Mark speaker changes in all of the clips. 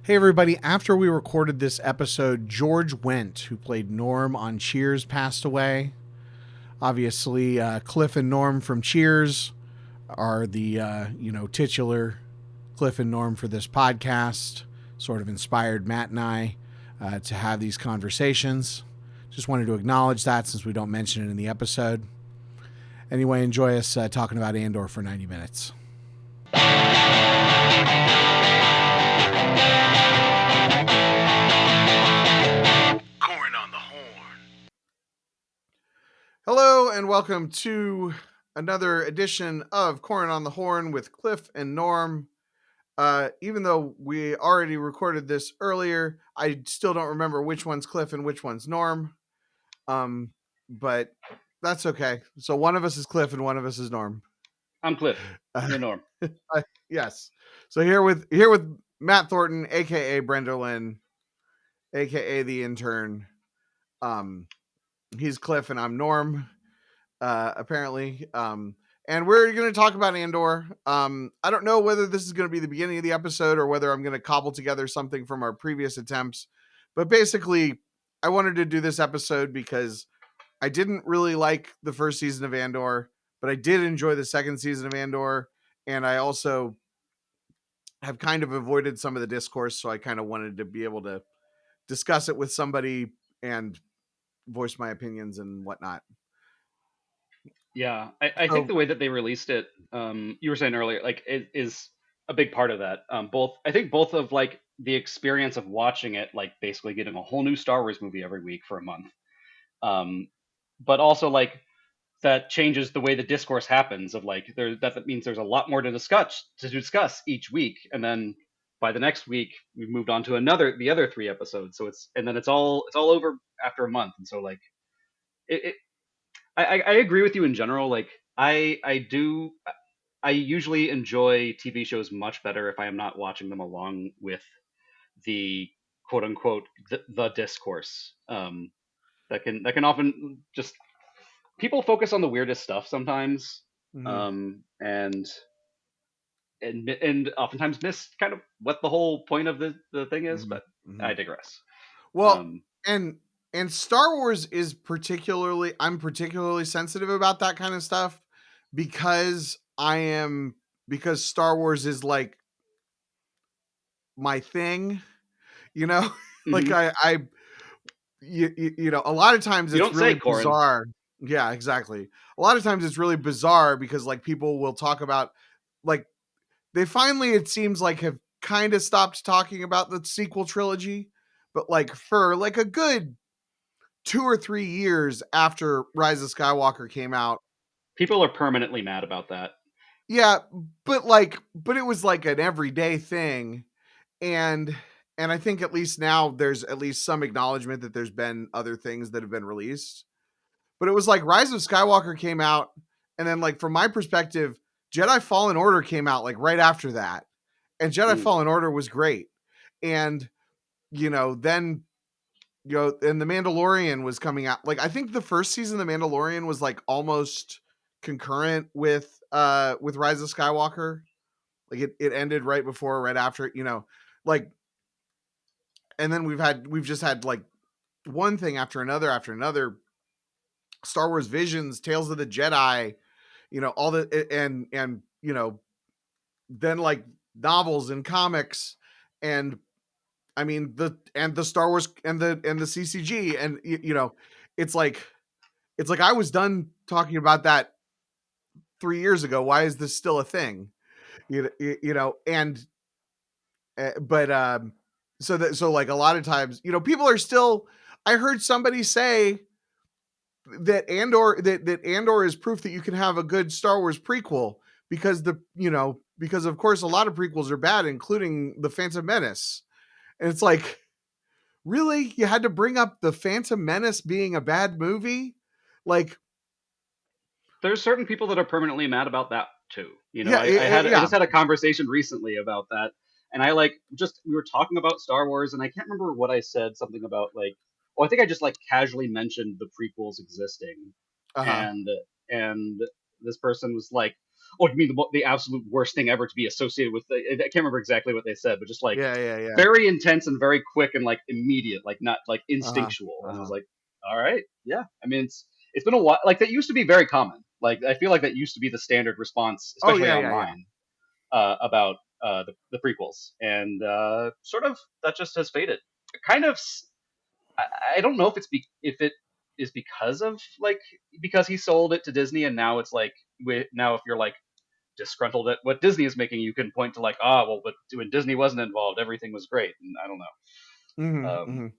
Speaker 1: Hey, everybody. After we recorded this episode, George Wendt, who played Norm on Cheers, passed away. Obviously, Cliff and Norm from Cheers are the, titular Cliff and Norm for this podcast. Sort of inspired Matt and I to have these conversations. Just wanted to acknowledge that since we don't mention it in the episode. Anyway, enjoy us talking about Andor for 90 minutes. Hello and welcome to another edition of Corran on the Horn with Cliff and Norm. Even though we already recorded this earlier, I still don't remember which one's Cliff and which one's Norm. But that's okay. So one of us is Cliff and one of us is Norm.
Speaker 2: I'm Cliff. You're Norm.
Speaker 1: Yes. So here with Matt Thornton, aka Brenderlin, aka the intern. He's Cliff and I'm Norm. Apparently. And we're going to talk about Andor. I don't know whether this is going to be the beginning of the episode or whether I'm going to cobble together something from our previous attempts. But basically, I wanted to do this episode because I didn't really like the first season of Andor, but I did enjoy the second season of Andor. And I also have kind of avoided some of the discourse. So I kind of wanted to be able to discuss it with somebody and voice my opinions and whatnot.
Speaker 2: Yeah, I think the way that they released it, you were saying earlier, like is a big part of that. I think both of like the experience of watching it, like basically getting a whole new Star Wars movie every week for a month, but also like that changes the way the discourse happens. Of like that means there's a lot more to discuss each week, and then by the next week we've moved on to the other three episodes. So it's all over after a month, and so like it I agree with you in general. Like I usually enjoy TV shows much better if I am not watching them along with the quote unquote the discourse. That can often just people focus on the weirdest stuff sometimes, and oftentimes miss kind of what the whole point of the thing is. But I digress.
Speaker 1: Well, and Star Wars is I'm particularly sensitive about that kind of stuff because because Star Wars is like my thing, you know? Like a lot of times
Speaker 2: You
Speaker 1: it's
Speaker 2: don't
Speaker 1: really
Speaker 2: say, Corran.
Speaker 1: bizarre. Yeah, exactly. A lot of times it's really bizarre because like people will talk about like they finally, it seems like, have kind of stopped talking about the sequel trilogy, but like for like a good 2 or 3 years after Rise of Skywalker came out,
Speaker 2: People are permanently mad about that.
Speaker 1: yeah, but it was like an everyday thing, and I think at least now there's at least some acknowledgement that there's been other things that have been released. But it was like Rise of Skywalker came out, and then like from my perspective, Jedi Fallen Order came out like right after that. And Jedi Fallen Order was great. And then and The Mandalorian was coming out. Like I think the first season of The Mandalorian was like almost concurrent with Rise of Skywalker. Like it ended right before, right after, like, and then we've just had like one thing after another. Star Wars Visions, Tales of the Jedi, all the and then like novels and comics, and I mean the Star Wars and the CCG, and it's like I was done talking about that 3 years ago. Why is this still a thing? And but so like a lot of times, people are still. I heard somebody say that Andor is proof that you can have a good Star Wars prequel because because of course a lot of prequels are bad, including The Phantom Menace. And it's like, really? You had to bring up The Phantom Menace being a bad movie? Like,
Speaker 2: there's certain people that are permanently mad about that too.
Speaker 1: I
Speaker 2: just had a conversation recently about that, and we were talking about Star Wars, and I can't remember what I said. Something about like, I think I just like casually mentioned the prequels existing, and this person was like, "Oh, you mean the absolute worst thing ever to be associated with?" I can't remember exactly what they said, but just like
Speaker 1: Yeah, yeah, yeah.
Speaker 2: very intense and very quick and like immediate, like not like
Speaker 1: Uh-huh.
Speaker 2: instinctual. And I was
Speaker 1: Uh-huh.
Speaker 2: like, all right, yeah. I mean, it's been a while. Like that used to be very common. Like I feel like that used to be the standard response,
Speaker 1: Oh
Speaker 2: especially
Speaker 1: yeah, yeah, yeah.
Speaker 2: online, about the prequels, and sort of that just has faded. Kind of, I don't know if if it is because of like because he sold it to Disney, and now it's like now if you're like disgruntled at what Disney is making, you can point to like, well, but when Disney wasn't involved, everything was great, and I don't know.
Speaker 1: Mhm. Mhm.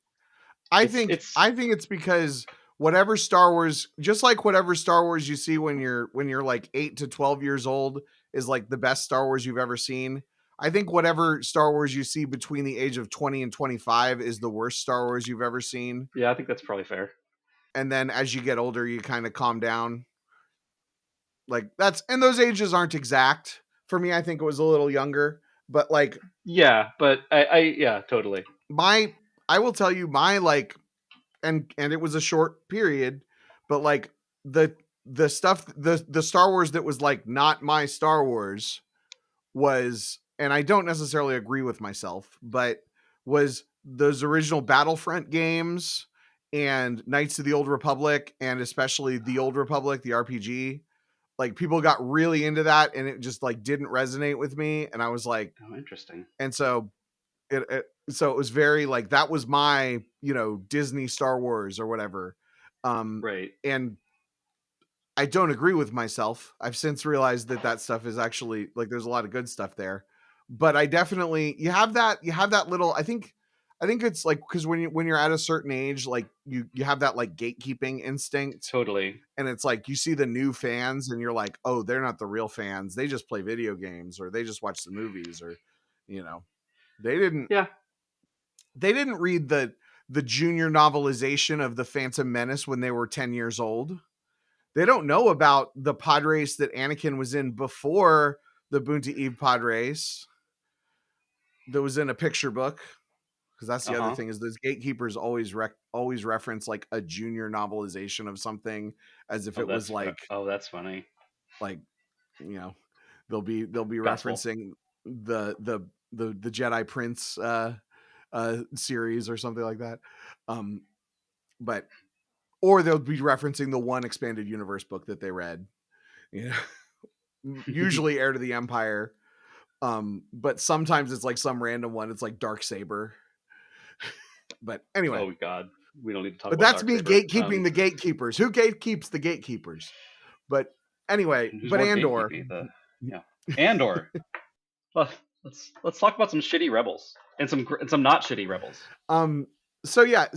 Speaker 1: I think
Speaker 2: It's
Speaker 1: I think it's because whatever Star Wars, just like whatever Star Wars you see when you're like 8 to 12 years old is like the best Star Wars you've ever seen. I think whatever Star Wars you see between the age of 20 and 25 is the worst Star Wars you've ever seen.
Speaker 2: yeah, I think that's probably fair.
Speaker 1: And then as you get older, you kind of calm down. Like that's and those ages aren't exact. For me, I think it was a little younger, but like
Speaker 2: Yeah, but I yeah, totally.
Speaker 1: my I will tell you my like and it was a short period, but like the the Star Wars that was like not my Star Wars was, and I don't necessarily agree with myself, but was those original Battlefront games and Knights of the Old Republic, and especially the Old Republic, the RPG. Like people got really into that and it just like didn't resonate with me. And I was like,
Speaker 2: Oh, interesting.
Speaker 1: and so so it was very like that was my, you know, Disney Star Wars or whatever.
Speaker 2: Right.
Speaker 1: And I don't agree with myself. I've since realized that that stuff is actually like there's a lot of good stuff there. But I definitely you have that little I think it's like cuz when you're at a certain age like you have that like gatekeeping instinct,
Speaker 2: Totally.
Speaker 1: and it's like you see the new fans and you're like, "Oh, they're not the real fans. They just play video games or they just watch the movies or you know, they didn't
Speaker 2: Yeah.
Speaker 1: they didn't read the junior novelization of the Phantom Menace when they were 10 years old. They don't know about the pod race that Anakin was in before the Boonta Eve pod race that was in a picture book. Because that's the other
Speaker 2: Uh-huh.
Speaker 1: thing is those gatekeepers always reference like a junior novelization of something as if
Speaker 2: Oh,
Speaker 1: it was
Speaker 2: that's funny.
Speaker 1: like you know they'll be
Speaker 2: Gospel.
Speaker 1: referencing the Jedi Prince series or something like that. Um, but or they'll be referencing the one expanded universe book that they read. You know, usually Heir to the Empire. But sometimes it's like some random one. It's like Dark Saber. But anyway,
Speaker 2: Oh God, we don't need to talk
Speaker 1: but
Speaker 2: about
Speaker 1: that's
Speaker 2: Dark
Speaker 1: me
Speaker 2: Saber.
Speaker 1: gatekeeping the gatekeepers. Who gatekeeps the gatekeepers? But anyway,
Speaker 2: Who's
Speaker 1: but
Speaker 2: more
Speaker 1: Andor.
Speaker 2: gatekeepy? The Yeah, Andor. Well, let's talk about some shitty rebels and some not shitty rebels.
Speaker 1: Um, so yeah,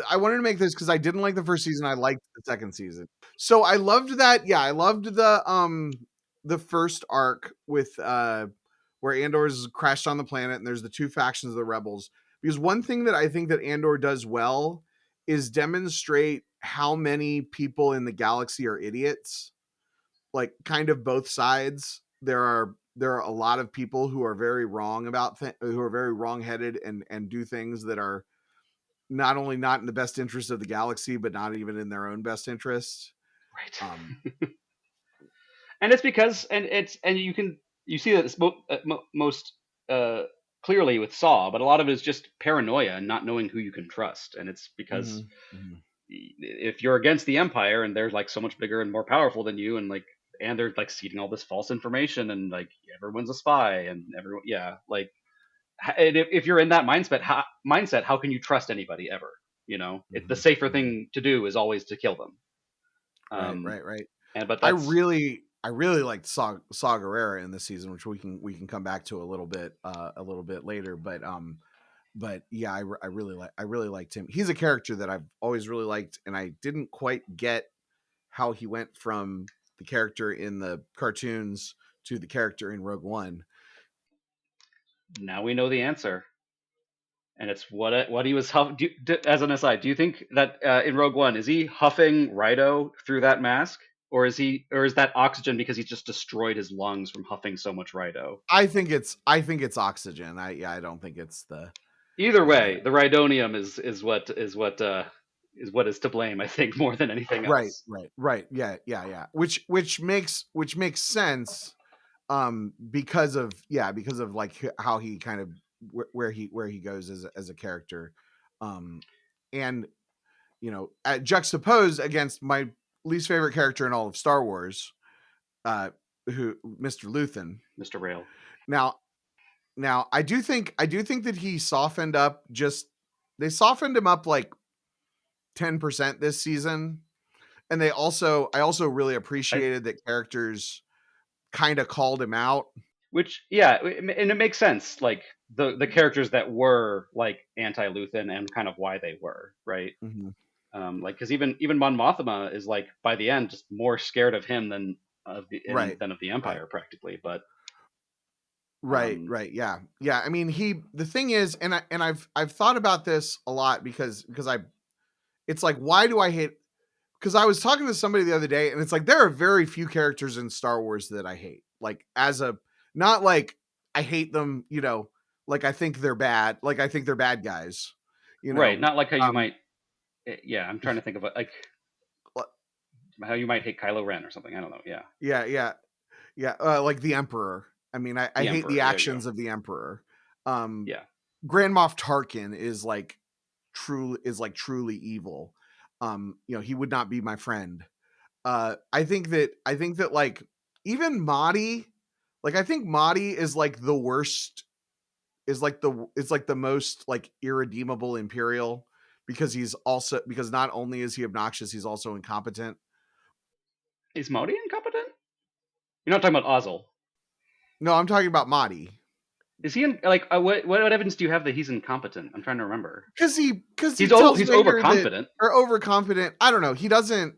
Speaker 1: I wanted to make this because I didn't like the first season. I liked the second season. So I loved that. Yeah, I loved the first arc with where Andor's crashed on the planet and there's the two factions of the rebels. Because one thing that I think that Andor does well is demonstrate how many people in the galaxy are idiots. Like kind of both sides. There are a lot of people who are very wrong about who are very wrong-headed and do things that are not only not in the best interest of the galaxy, but not even in their own best interest. Um,
Speaker 2: Right. And it's because and you see that it's most uh, clearly with Saw, but a lot of it is just paranoia and not knowing who you can trust, and it's because
Speaker 1: mhm, mhm.
Speaker 2: if you're against the Empire and they're like so much bigger and more powerful than you, and they're like seeding all this false information and like everyone's a spy and everyone, yeah, like and if you're in that mindset, how can you trust anybody ever? The
Speaker 1: Mhm,
Speaker 2: safer
Speaker 1: mhm.
Speaker 2: thing to do is always to kill them.
Speaker 1: Right,
Speaker 2: Um,
Speaker 1: right, right.
Speaker 2: and but that's
Speaker 1: I really liked Saw Gerrera in this season, which we can come back to a little bit later. But yeah, I really liked him. He's a character that I've always really liked, and I didn't quite get how he went from the character in the cartoons to the character in Rogue One.
Speaker 2: Now we know the answer, and it's what he was as an aside. Do you think that in Rogue One is he huffing Rito through that mask, or is that oxygen because he's just destroyed his lungs from huffing so much Rito?
Speaker 1: I think it's oxygen. I don't think it's
Speaker 2: Either
Speaker 1: the
Speaker 2: way, the Rhydonium is what is to blame. I think more than anything
Speaker 1: right,
Speaker 2: else.
Speaker 1: right, right. Yeah, yeah, yeah. Which makes sense because of like how he kind of where he goes as a character, um and juxtaposed against my least favorite character in all of Star Wars, uh who Mr. Luthen.
Speaker 2: Mr. Rail.
Speaker 1: Now I do think that he softened up, just they softened him up like 10% this season. And I also really
Speaker 2: I,
Speaker 1: appreciated that characters kind of called him out.
Speaker 2: which yeah, and it makes sense. Like the characters that were like anti-Luthen and kind of why they were right.
Speaker 1: Mhm.
Speaker 2: Like because even Mon Mothma is like by the end just more scared of him
Speaker 1: Right.
Speaker 2: than of the
Speaker 1: Right.
Speaker 2: Empire practically. But
Speaker 1: Right,
Speaker 2: um,
Speaker 1: right. Yeah. Yeah, I mean, the thing is, I've thought about this a lot because I it's like, why do I hate, because I was talking to somebody the other day and it's like there are very few characters in Star Wars that I hate. Like as a not like I hate them, like I think they're bad, like I think they're bad guys, you
Speaker 2: right,
Speaker 1: know.
Speaker 2: not like how you
Speaker 1: Um
Speaker 2: might. Yeah, I'm trying to think of like how you might hate Kylo Ren or something. I don't know. Yeah,
Speaker 1: yeah, yeah. Yeah, like the Emperor. I mean, I
Speaker 2: the
Speaker 1: hate the
Speaker 2: Emperor. There you go.
Speaker 1: actions of the Emperor. Um,
Speaker 2: Yeah,
Speaker 1: Grand Moff Tarkin is like truly evil. He would not be my friend. I think that like even Mahdi, like I think Mahdi is like the worst, is like the most like irredeemable Imperial, because not only is he obnoxious, he's also incompetent.
Speaker 2: is Modi incompetent? You're not talking about Ozzel.
Speaker 1: No, I'm talking about Mahdi.
Speaker 2: Is he in like what evidence do you have that he's incompetent? I'm trying to remember.
Speaker 1: Because he tells
Speaker 2: He's
Speaker 1: Vader that,
Speaker 2: overconfident.
Speaker 1: or overconfident. I don't know. He doesn't.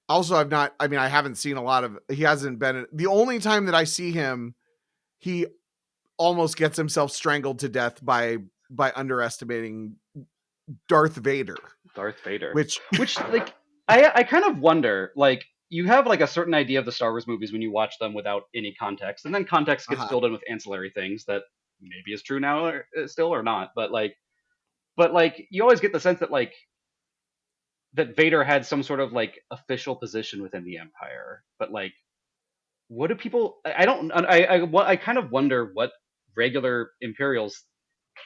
Speaker 1: Also, I've not. I mean, I haven't seen a lot of. He hasn't been. The only time that I see him, he almost gets himself strangled to death by underestimating Darth Vader.
Speaker 2: Darth Vader.
Speaker 1: Which,
Speaker 2: Which like I kind of wonder like you have like a certain idea of the Star Wars movies when you watch them without any context, and then context gets
Speaker 1: uh-huh.
Speaker 2: filled in with ancillary things that maybe is true now or still or not. But you always get the sense that like that Vader had some sort of like official position within the Empire. But like, what do people? I don't. I kind of wonder what regular Imperials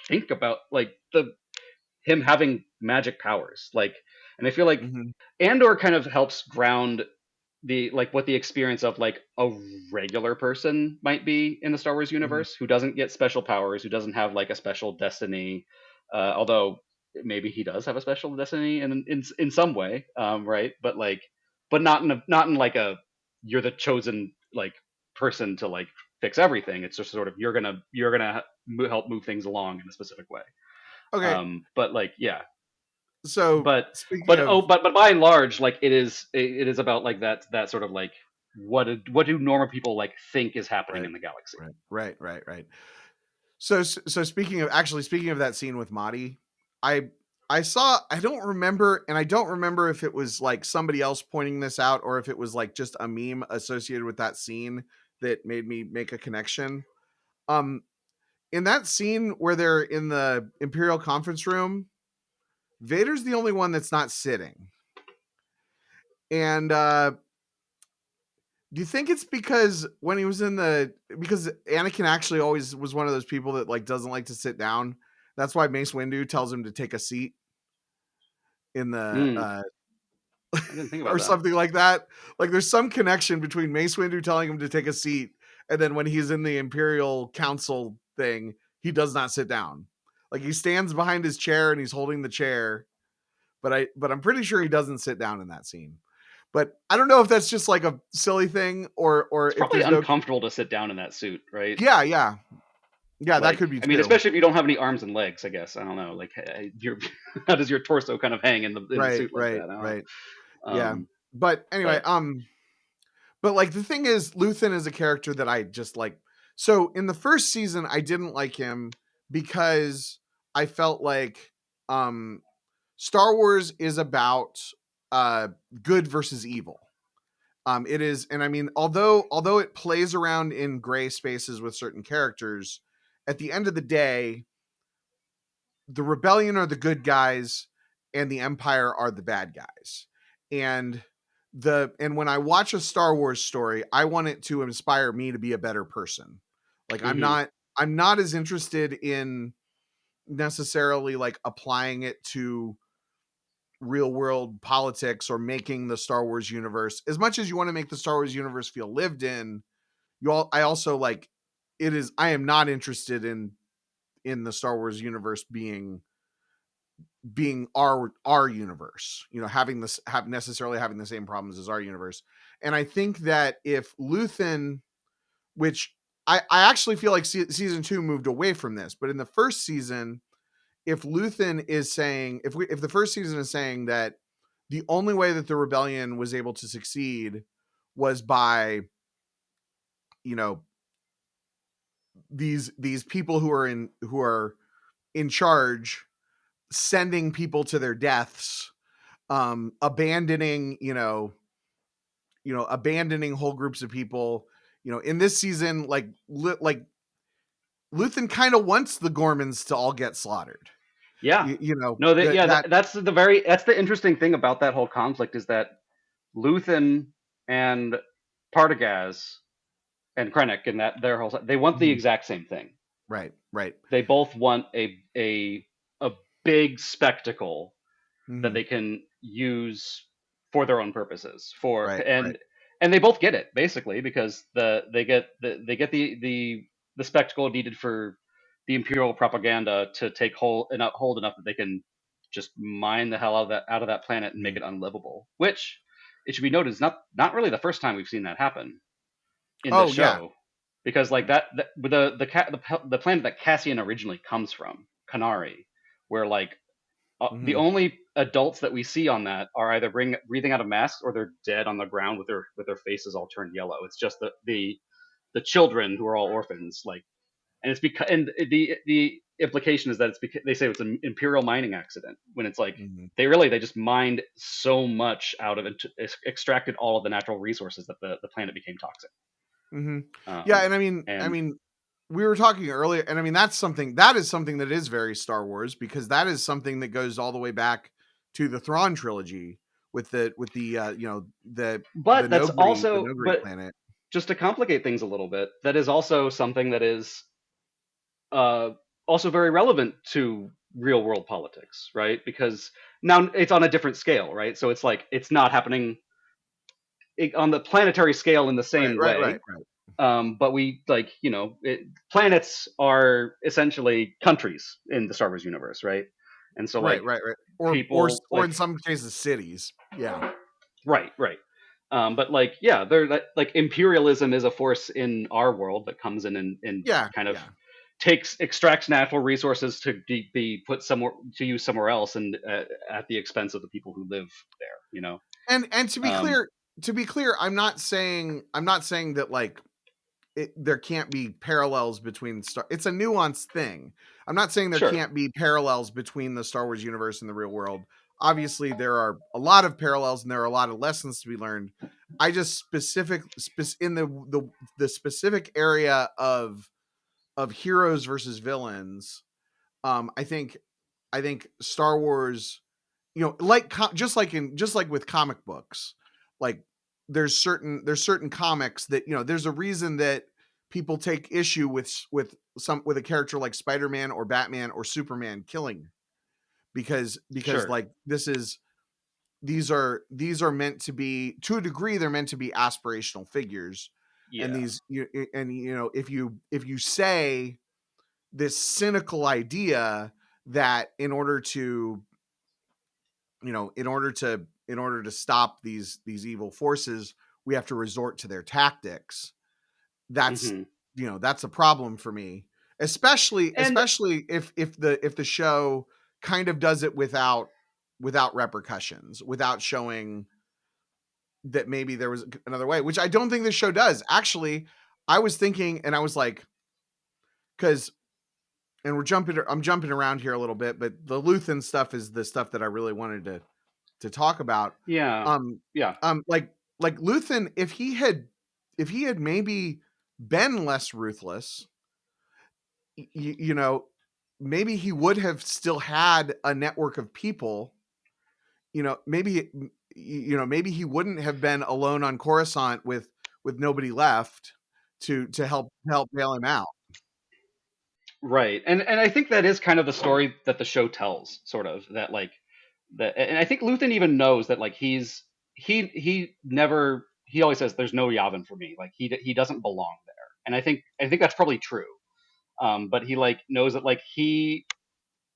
Speaker 2: think about like the him having magic powers. Like, and I feel like
Speaker 1: Mhm,
Speaker 2: Andor kind of helps ground the like what the experience of like a regular person might be in the Star Wars
Speaker 1: mhm.
Speaker 2: universe who doesn't get special powers, who doesn't have like a special destiny, although maybe he does have a special destiny in some way, right? But like, but not in like a you're the chosen like person to like fix everything. It's just sort of you're gonna help move things along in a specific way.
Speaker 1: Okay,
Speaker 2: But like, yeah,
Speaker 1: so
Speaker 2: but
Speaker 1: speaking of,
Speaker 2: but by and large, like it is about like that sort of like what do normal people like think is happening
Speaker 1: right,
Speaker 2: in the galaxy?
Speaker 1: right. So speaking of that scene with Mahdi, I I don't remember if it was like somebody else pointing this out or if it was like just a meme associated with that scene that made me make a connection. Um, in that scene where they're in the Imperial conference room, Vader's the only one that's not sitting. And do you think it's because when he was because Anakin actually always was one of those people that like doesn't like to sit down. That's why Mace Windu tells him to take a seat in the
Speaker 2: Hmm, I didn't think about
Speaker 1: or
Speaker 2: that.
Speaker 1: something like that. Like there's some connection between Mace Windu telling him to take a seat and then when he's in the Imperial Council thing, he does not sit down. Like he stands behind his chair and he's holding the chair, but I'm pretty sure he doesn't sit down in that scene. But I don't know if that's just like a silly thing or
Speaker 2: It's
Speaker 1: if
Speaker 2: probably
Speaker 1: there's no.
Speaker 2: uncomfortable to sit down in that suit, right?
Speaker 1: Yeah, yeah. Yeah, that
Speaker 2: Like,
Speaker 1: could be
Speaker 2: I mean,
Speaker 1: too.
Speaker 2: especially if you don't have any arms and legs. I guess I don't know. Like, your how does your torso kind of hang in the
Speaker 1: Right,
Speaker 2: suit like
Speaker 1: right,
Speaker 2: that? I don't know.
Speaker 1: right. Yeah. But anyway,
Speaker 2: But
Speaker 1: but like the thing is, Luthen is a character that I just like. So in the first season, I didn't like him because I felt like um Star Wars is about uh good versus evil. It is, and I mean, although it plays around in gray spaces with certain characters, at the end of the day, the rebellion are the good guys and the empire are the bad guys. And and when I watch a Star Wars story, I want it to inspire me to be a better person. Like
Speaker 2: Hmm.
Speaker 1: I'm not as interested in necessarily like applying it to real world politics or making the Star Wars universe as much as you want to make the Star Wars universe feel lived in. I also like it is I am not interested in the Star Wars universe being our universe, you know, having this have necessarily having the same problems as our universe. And I think that if Luthen, which I actually feel like season 2 moved away from this, but in the first season, if Luthen is saying if the first season is saying that the only way that the rebellion was able to succeed was by, you know, these people who are in charge sending people to their deaths, abandoning, abandoning whole groups of people. You know, in this season, like Luthen kind of wants the Gormans to all get slaughtered.
Speaker 2: Yeah.
Speaker 1: You know
Speaker 2: No, that
Speaker 1: that
Speaker 2: yeah,
Speaker 1: that
Speaker 2: that's the interesting thing about that whole conflict is that Luthen and Partagaz and Krennic and that their whole they want the
Speaker 1: Mhm.
Speaker 2: exact same thing.
Speaker 1: Right, right.
Speaker 2: They both want a big spectacle that
Speaker 1: Hmm.
Speaker 2: they can use for their own purposes for
Speaker 1: Right, right.
Speaker 2: and they both get it basically because they get the spectacle needed for the imperial propaganda to take hold enough that they can just mine the hell out of that planet and make
Speaker 1: Mhm.
Speaker 2: it unlivable, which it should be noted is not really the first time we've seen that happen in this
Speaker 1: Oh yeah.
Speaker 2: show, because like the planet that Cassian originally comes from, Canary, where like the
Speaker 1: Hmm.
Speaker 2: only adults that we see on that are either breathing out of masks or they're dead on the ground with their faces all turned yellow. It's just the children who are all orphans, like, and it's because and the implication is that it's because they say it's an imperial mining accident when it's like
Speaker 1: Hmm.
Speaker 2: they just mined so much out of it, extracted all of the natural resources that the planet became toxic.
Speaker 1: Hmm. Yeah,
Speaker 2: Um,
Speaker 1: and
Speaker 2: and
Speaker 1: we were talking earlier, and I mean is something that is very Star Wars because that is something that goes all the way back to the Thrawn trilogy with the
Speaker 2: but that's
Speaker 1: The
Speaker 2: also
Speaker 1: Nogri
Speaker 2: but
Speaker 1: planet.
Speaker 2: just to complicate things a little bit, that is also something that is uh, also very relevant to real world politics, right? Because now it's on a different scale, right? So it's like it's not happening on the planetary scale in the
Speaker 1: Right,
Speaker 2: same
Speaker 1: right, right,
Speaker 2: way.
Speaker 1: right.
Speaker 2: But we like, planets are essentially countries in the Star Wars universe, right? And so
Speaker 1: Right,
Speaker 2: like
Speaker 1: right, right.
Speaker 2: people
Speaker 1: Or
Speaker 2: like
Speaker 1: in some cases cities. Yeah.
Speaker 2: right, right. But like, yeah, they're like imperialism is a force in our world that comes in and
Speaker 1: Yeah,
Speaker 2: kind of
Speaker 1: yeah.
Speaker 2: extracts natural resources to be put somewhere to use somewhere else, and at the expense of the people who live there.
Speaker 1: And
Speaker 2: Um,
Speaker 1: to be clear, I'm not saying that like there can't be parallels between it's a nuanced thing. I'm not saying there
Speaker 2: sure.
Speaker 1: can't be parallels between the Star Wars universe and the real world. Obviously, there are a lot of parallels and there are a lot of lessons to be learned. I just in the specific area of heroes versus villains. I think Star Wars, like just like with comic books, like there's certain comics that, there's a reason that people take issue with a character like Spider-Man or Batman or Superman killing, because
Speaker 2: Sure.
Speaker 1: like these are meant to be, to a degree, they're meant to be aspirational figures. And
Speaker 2: Yeah.
Speaker 1: if you say this cynical idea that in order to stop these evil forces, we have to resort to their tactics. That's
Speaker 2: Hmm.
Speaker 1: that's a problem for me,
Speaker 2: And
Speaker 1: especially if the show kind of does it without repercussions, without showing that maybe there was another way, which I don't think this show does. Actually, I was thinking, and I was like, because and I'm jumping around here a little bit, but the Luthen stuff is the stuff that I really wanted to talk about.
Speaker 2: yeah,
Speaker 1: Um,
Speaker 2: yeah.
Speaker 1: like Luthen, if he had maybe been less ruthless, you know, maybe he would have still had a network of people. You know, maybe maybe he wouldn't have been alone on Coruscant with nobody left to help bail him out.
Speaker 2: Right. And I think that is kind of the story that the show tells, sort of, that like that. And I think Luthen even knows that, like, he always says there's no Yavin for me. Like, he doesn't belong there. And I think that's probably true. But he, like, knows that, like, he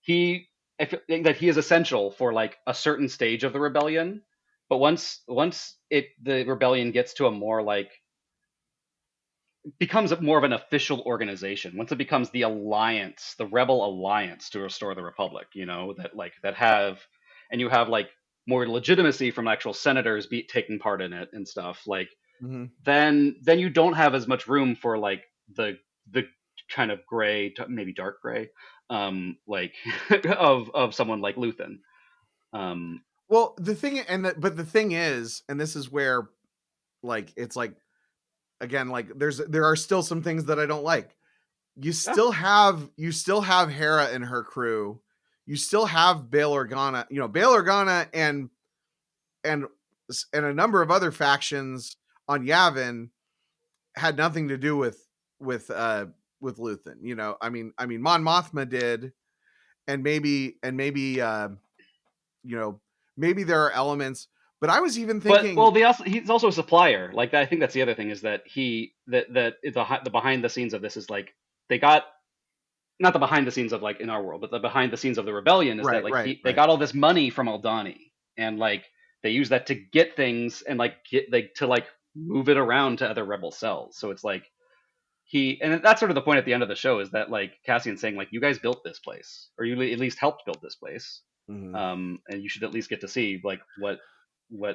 Speaker 2: that he is essential for, like, a certain stage of the rebellion. But once the rebellion gets to a more, like, becomes more of an official organization, once it becomes the alliance, the rebel alliance to restore the republic, that, like, that have, and you have, like, more legitimacy from actual senators taking part in it and stuff, like,
Speaker 1: Mhm.
Speaker 2: then you don't have as much room for, like, the kind of gray, maybe dark gray, like, of someone like Luthen. um
Speaker 1: Well, the thing is, and this is where, like, it's like, again, like, there are still some things that I don't like.
Speaker 2: yeah.
Speaker 1: You still have Hera and her crew. You still have Bail Organa, Bail Organa and and a number of other factions on Yavin had nothing to do with uh with Luthen. I mean Mon Mothma did, and maybe you know, maybe there are elements, but I was even
Speaker 2: But, well,
Speaker 1: thinking.
Speaker 2: he's also a supplier. Like, I think that's the other thing, is that the behind the scenes of this is, like, they got, not the behind the scenes of, like, in our world, but the behind the scenes of the rebellion is that,
Speaker 1: Right,
Speaker 2: like,
Speaker 1: right,
Speaker 2: they
Speaker 1: right.
Speaker 2: got all this money from Aldani, and, like, they use that to get things, and, like, get, like, to, like, move it around to other rebel cells. So it's like, and that's sort of the point at the end of the show, is that, like, Cassian's saying, like, you guys built this place, or you at least helped build this place,
Speaker 1: Mhm.
Speaker 2: and you should at least get to see, like, what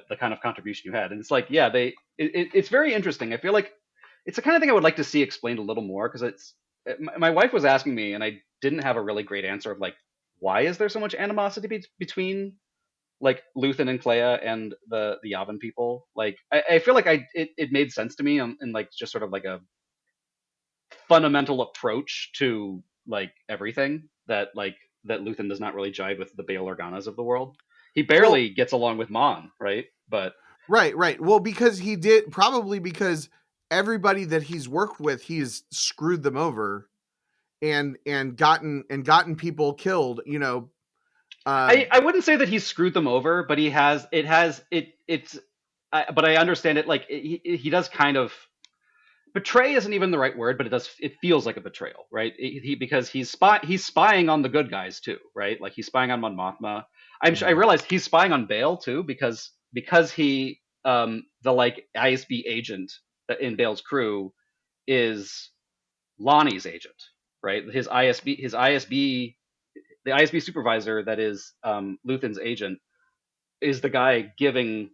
Speaker 2: the kind of contribution you had. And it's like, yeah, it's very interesting. I feel like it's the kind of thing I would like to see explained a little more, because my wife was asking me, and I didn't have a really great answer of, like, why is there so much animosity between, like, Luthen and Clea and the Yavin people. Like, I feel like it made sense to me, in, like, just sort of like a fundamental approach to, like, everything, that Luthen does not really jive with the Bail Organas of the world. He
Speaker 1: Well,
Speaker 2: barely gets along with Mon, right? But
Speaker 1: right, right. Well, because he did, probably because everybody that he's worked with, he's screwed them over and gotten people killed. Uh,
Speaker 2: I wouldn't say that he's screwed them over, but it's. But I understand it. Like, he does kind of, betray isn't even the right word, but it feels like a betrayal, right? Because he's spying on the good guys too, right? Like, he's spying on Mon Mothma. I
Speaker 1: mhm,
Speaker 2: realized he's spying on Bale too, because he, the, like, ISB agent in Bale's crew is Lonnie's agent, right? The ISB supervisor that is, Luthen's agent, is the guy giving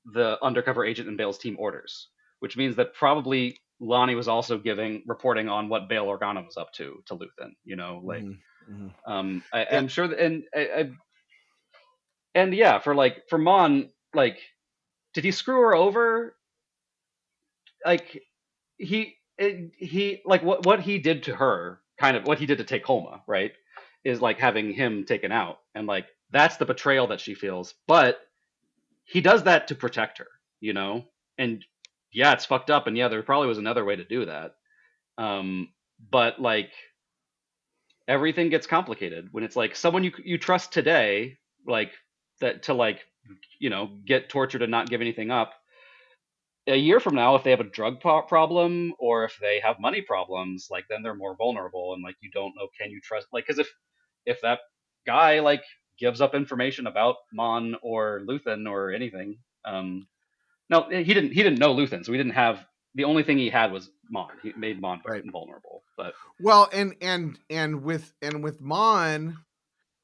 Speaker 2: the undercover agent in Bale's team orders, which means that probably Lonnie was also reporting on what Bail Organa was up to Luthen. Like,
Speaker 1: mhm, mhm. Yeah,
Speaker 2: I'm sure that, and yeah, for Mon, like, did he screw her over? Like, he like, what he did to her, kind of what he did to take Homa, right? Is, like, having him taken out, and, like, that's the betrayal that she feels. But he does that to protect her, you know? And yeah, it's fucked up, and yeah, there probably was another way to do that. But, like, everything gets complicated when it's, like, someone you trust today, like, that, to, like, get tortured and not give anything up. A year from now, if they have a drug problem, or if they have money problems, like, then they're more vulnerable, and, like, you don't know, can you trust, like, because if that guy, like, gives up information about Mon or Luthen or anything. No, he didn't know Luthen, so he didn't have, the only thing he had was Mon. He made Mon
Speaker 1: right.
Speaker 2: vulnerable. But
Speaker 1: Well, and with Mon,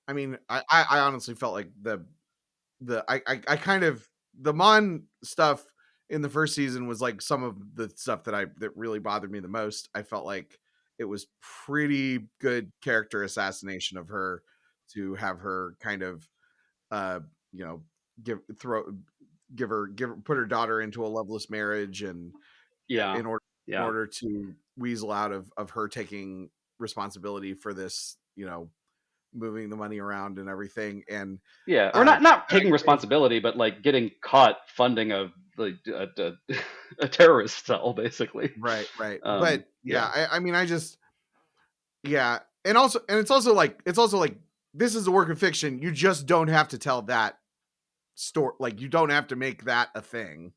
Speaker 1: I mean, I honestly felt like I kind of, the Mon stuff in the first season was like some of the stuff that really bothered me the most. I felt like it was pretty good character assassination of her, to have her kind of, uh you know give throw give her put her daughter into a loveless marriage, and
Speaker 2: yeah,
Speaker 1: in order in
Speaker 2: yeah,
Speaker 1: order to weasel out of her taking responsibility for this, moving the money around and everything. And
Speaker 2: Yeah, or
Speaker 1: uh
Speaker 2: not
Speaker 1: and
Speaker 2: taking
Speaker 1: I,
Speaker 2: responsibility, but like getting caught funding a terrorist cell, basically.
Speaker 1: right, right. But yeah,
Speaker 2: Yeah,
Speaker 1: I mean, I just, yeah. And also, and it's also like, this is a work of fiction. You just don't have to tell that story. Like, you don't have to make that a thing.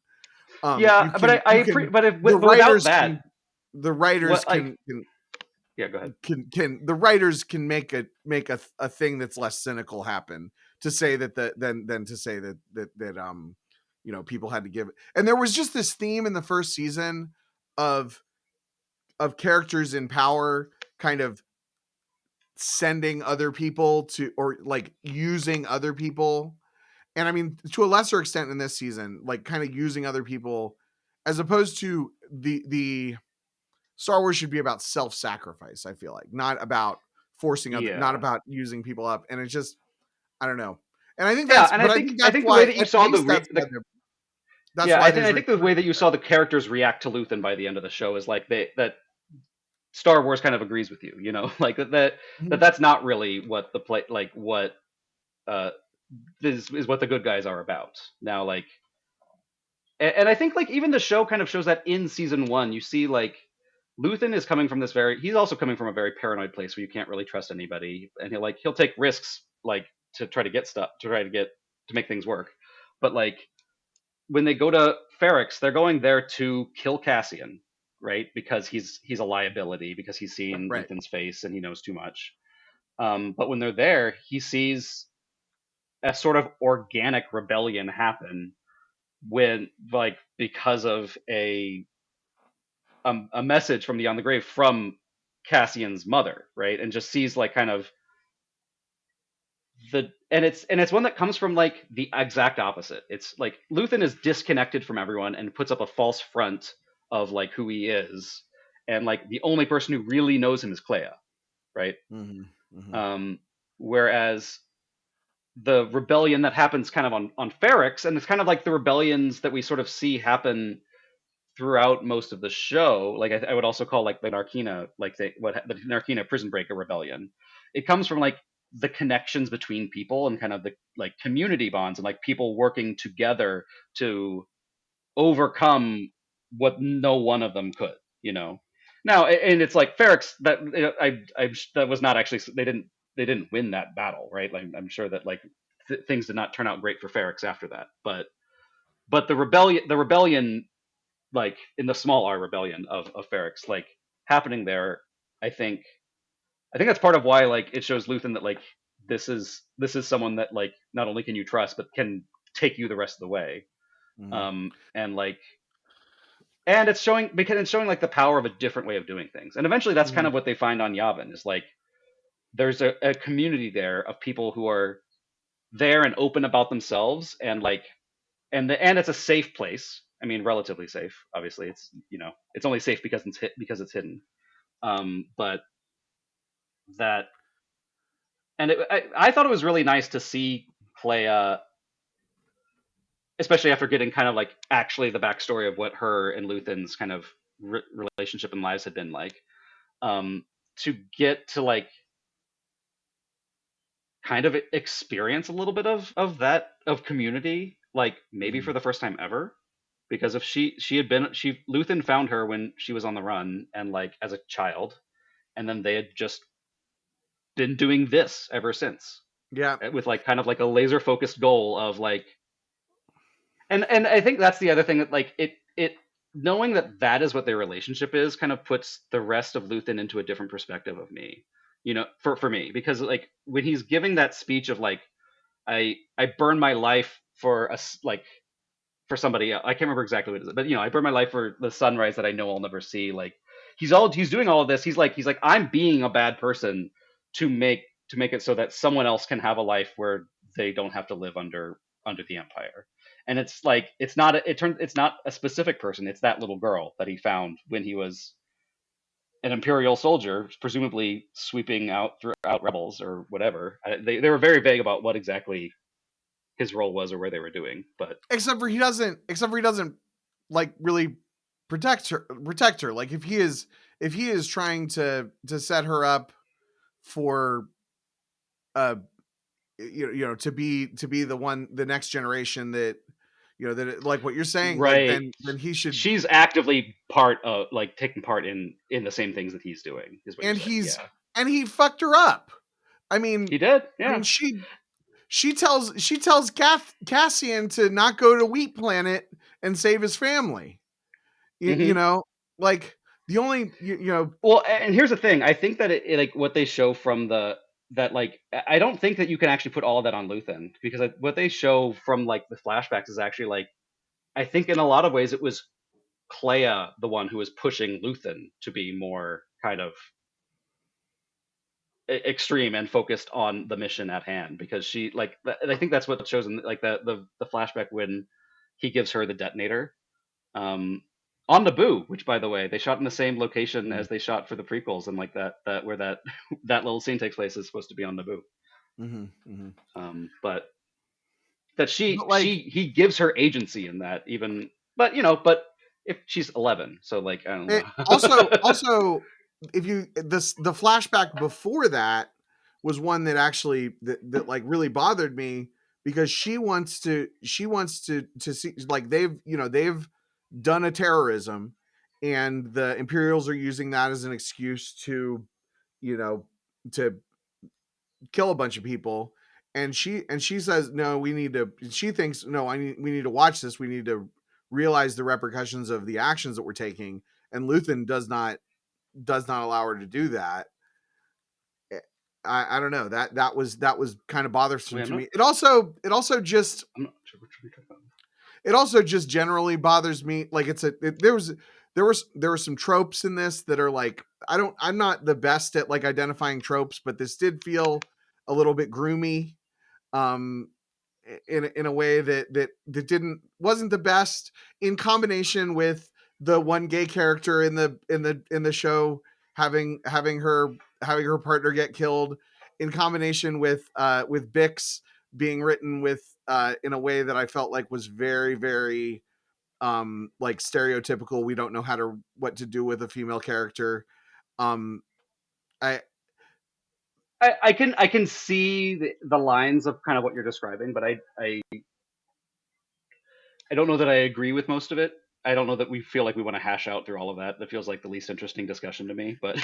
Speaker 2: yeah,
Speaker 1: You can, you can,
Speaker 2: but if
Speaker 1: the
Speaker 2: but without
Speaker 1: writers
Speaker 2: that,
Speaker 1: can, the writers
Speaker 2: what like
Speaker 1: can
Speaker 2: yeah, go ahead.
Speaker 1: the writers can make a thing that's less cynical happen, to say that than to say that people had to give it. And there was just this theme in the first season of characters in power kind of sending other people to, or like using other people. And I mean, to a lesser extent in this season, like kind of using other people, as opposed to the Star Wars should be about self-sacrifice, I feel like, not about not
Speaker 2: Yeah,
Speaker 1: about using people up. And it's just, I don't know. And I think
Speaker 2: yeah,
Speaker 1: that's,
Speaker 2: and
Speaker 1: but I think
Speaker 2: I
Speaker 1: that's
Speaker 2: think the way
Speaker 1: why,
Speaker 2: that you
Speaker 1: at
Speaker 2: saw
Speaker 1: least that's
Speaker 2: yeah,
Speaker 1: why
Speaker 2: I
Speaker 1: there's
Speaker 2: think the way that you
Speaker 1: return.
Speaker 2: saw the characters react to Luthen by the end of the show is like that Star Wars kind of agrees with you, you know, like
Speaker 1: Mhm.
Speaker 2: that's not really what the play like what uh is what the good guys are about now. Like, and I think like even the show kind of shows that in season one. You see like Luthen is coming from this very he's also coming from a very paranoid place where you can't really trust anybody, and he'll take risks like to try to get stuff to try to get to make things work. But like when they go to Ferrex, they're going there to kill Cassian, right? Because he's a liability, because he's seen
Speaker 1: Right.
Speaker 2: Luthen's face and he knows too much. But when they're there, he sees a sort of organic rebellion happen when like because of a message from Beyond the Grave from Cassian's mother, right? And just sees like kind of and it's one that comes from like the exact opposite. It's like Luthen is disconnected from everyone and puts up a false front of like who he is, and like the only person who really knows him is Clea, right?
Speaker 1: Hmm. Hmm.
Speaker 2: Um, Whereas the rebellion that happens kind of on Ferrex, and it's kind of like the rebellions that we sort of see happen throughout most of the show. Like I would also call like the Narkina, like the Narkina prison breaker rebellion. It comes from like the connections between people and kind of the like community bonds and like people working together to overcome what no one of them could, you know. Now, and it's like Ferrex that that was not actually they didn't win that battle, right? Like I'm sure that like things did not turn out great for Ferrex after that, but the rebellion like in the small R rebellion of Ferrex, like happening there, I think I think that's part of why like it shows Luthen that like this is someone that like not only can you trust but can take you the rest of the way.
Speaker 1: Hmm.
Speaker 2: And like and it's showing because it's showing like the power of a different way of doing things. And eventually that's kind
Speaker 1: Hmm.
Speaker 2: of what they find on Yavin is like there's a community there of people who are there and open about themselves and like and it's a safe place. I mean, relatively safe. Obviously, it's you know it's only safe because because it's hidden. But that and I thought it was really nice to see Clea, especially after getting kind of like actually the backstory of what her and Luthen's kind of relationship and lives had been like. Um, to get to like kind of experience a little bit of that of community, like maybe
Speaker 1: Hmm.
Speaker 2: for the first time ever. Because if she had been she Luthen found her when she was on the run and like as a child, and then they had just been doing this ever since
Speaker 1: Yeah.
Speaker 2: with like kind of like a laser focused goal of like and I think that's the other thing that like it knowing that that is what their relationship is kind of puts the rest of Luthen into a different perspective of me, you know, for me because like when he's giving that speech of like I burn my life for like for somebody else. I can't remember exactly what it is, but you know, I burn my life for the sunrise that I know I'll never see. Like he's doing all of this. He's like I'm being a bad person to make it so that someone else can have a life where they don't have to live under the empire. And it's like it's not a specific person. It's that little girl that he found when he was an imperial soldier, presumably sweeping out throughout rebels or whatever. They were very vague about what exactly his role was or where they were doing, but
Speaker 1: Except for he doesn't like really protect her. Like, if he is trying to set her up for uh to be the next generation that like what you're saying, like
Speaker 2: Right.
Speaker 1: then he should.
Speaker 2: She's actively part of like taking part in the same things that he's doing, is what you're
Speaker 1: And
Speaker 2: saying.
Speaker 1: he's
Speaker 2: Yeah.
Speaker 1: and he fucked her up. I
Speaker 2: He
Speaker 1: mean,
Speaker 2: did.
Speaker 1: I mean
Speaker 2: Yeah.
Speaker 1: she tells Cassian to not go to Wheat Planet and save his family. You
Speaker 2: Hmm.
Speaker 1: know, like the only
Speaker 2: Well, and here's the thing. I think that like what they show from the that like I don't think that you can actually put all of that on Luthen, because what they show from like the flashbacks is actually like, I think in a lot of ways it was Clea the one who was pushing Luthen to be more kind of extreme and focused on the mission at hand, because she like and I think that's what shows in like the flashback when he gives her the detonator, um on Naboo, which by the way they shot in the same location
Speaker 1: Mhm,
Speaker 2: as they shot for the prequels, and like that where that that little scene takes place is supposed to be on Naboo.
Speaker 1: mhm, mhm.
Speaker 2: But that
Speaker 1: But like
Speaker 2: he gives her agency in that, even, but you know, but if she's 11, so like I don't
Speaker 1: it also
Speaker 2: know.
Speaker 1: also if you this the flashback before that was one that actually that like really bothered me, because she wants to see, like they've done a terrorism, and the Imperials are using that as an excuse to you know to kill a bunch of people. And she says no, we need to she thinks no, we need to watch this, we need to realize the repercussions of the actions that we're taking. And Luthen does not allow her to do that. Eh, I don't know, that was kind of bothersome
Speaker 2: Wait,
Speaker 1: to me. It also just generally bothers me. Like there were some tropes in this that are like, I'm not the best at like identifying tropes, but this did feel a little bit groomy, um in a way that didn't wasn't the best, in combination with the one gay character in the show having her partner get killed, in combination with Bix being written with in a way that I felt like was very, very like stereotypical. We don't know what to do with a female character. um I
Speaker 2: I can see the lines of kind of what you're describing, but I don't know that I agree with most of it. I don't know that we feel like we want to hash out through all of that. That feels like the least interesting discussion to me. But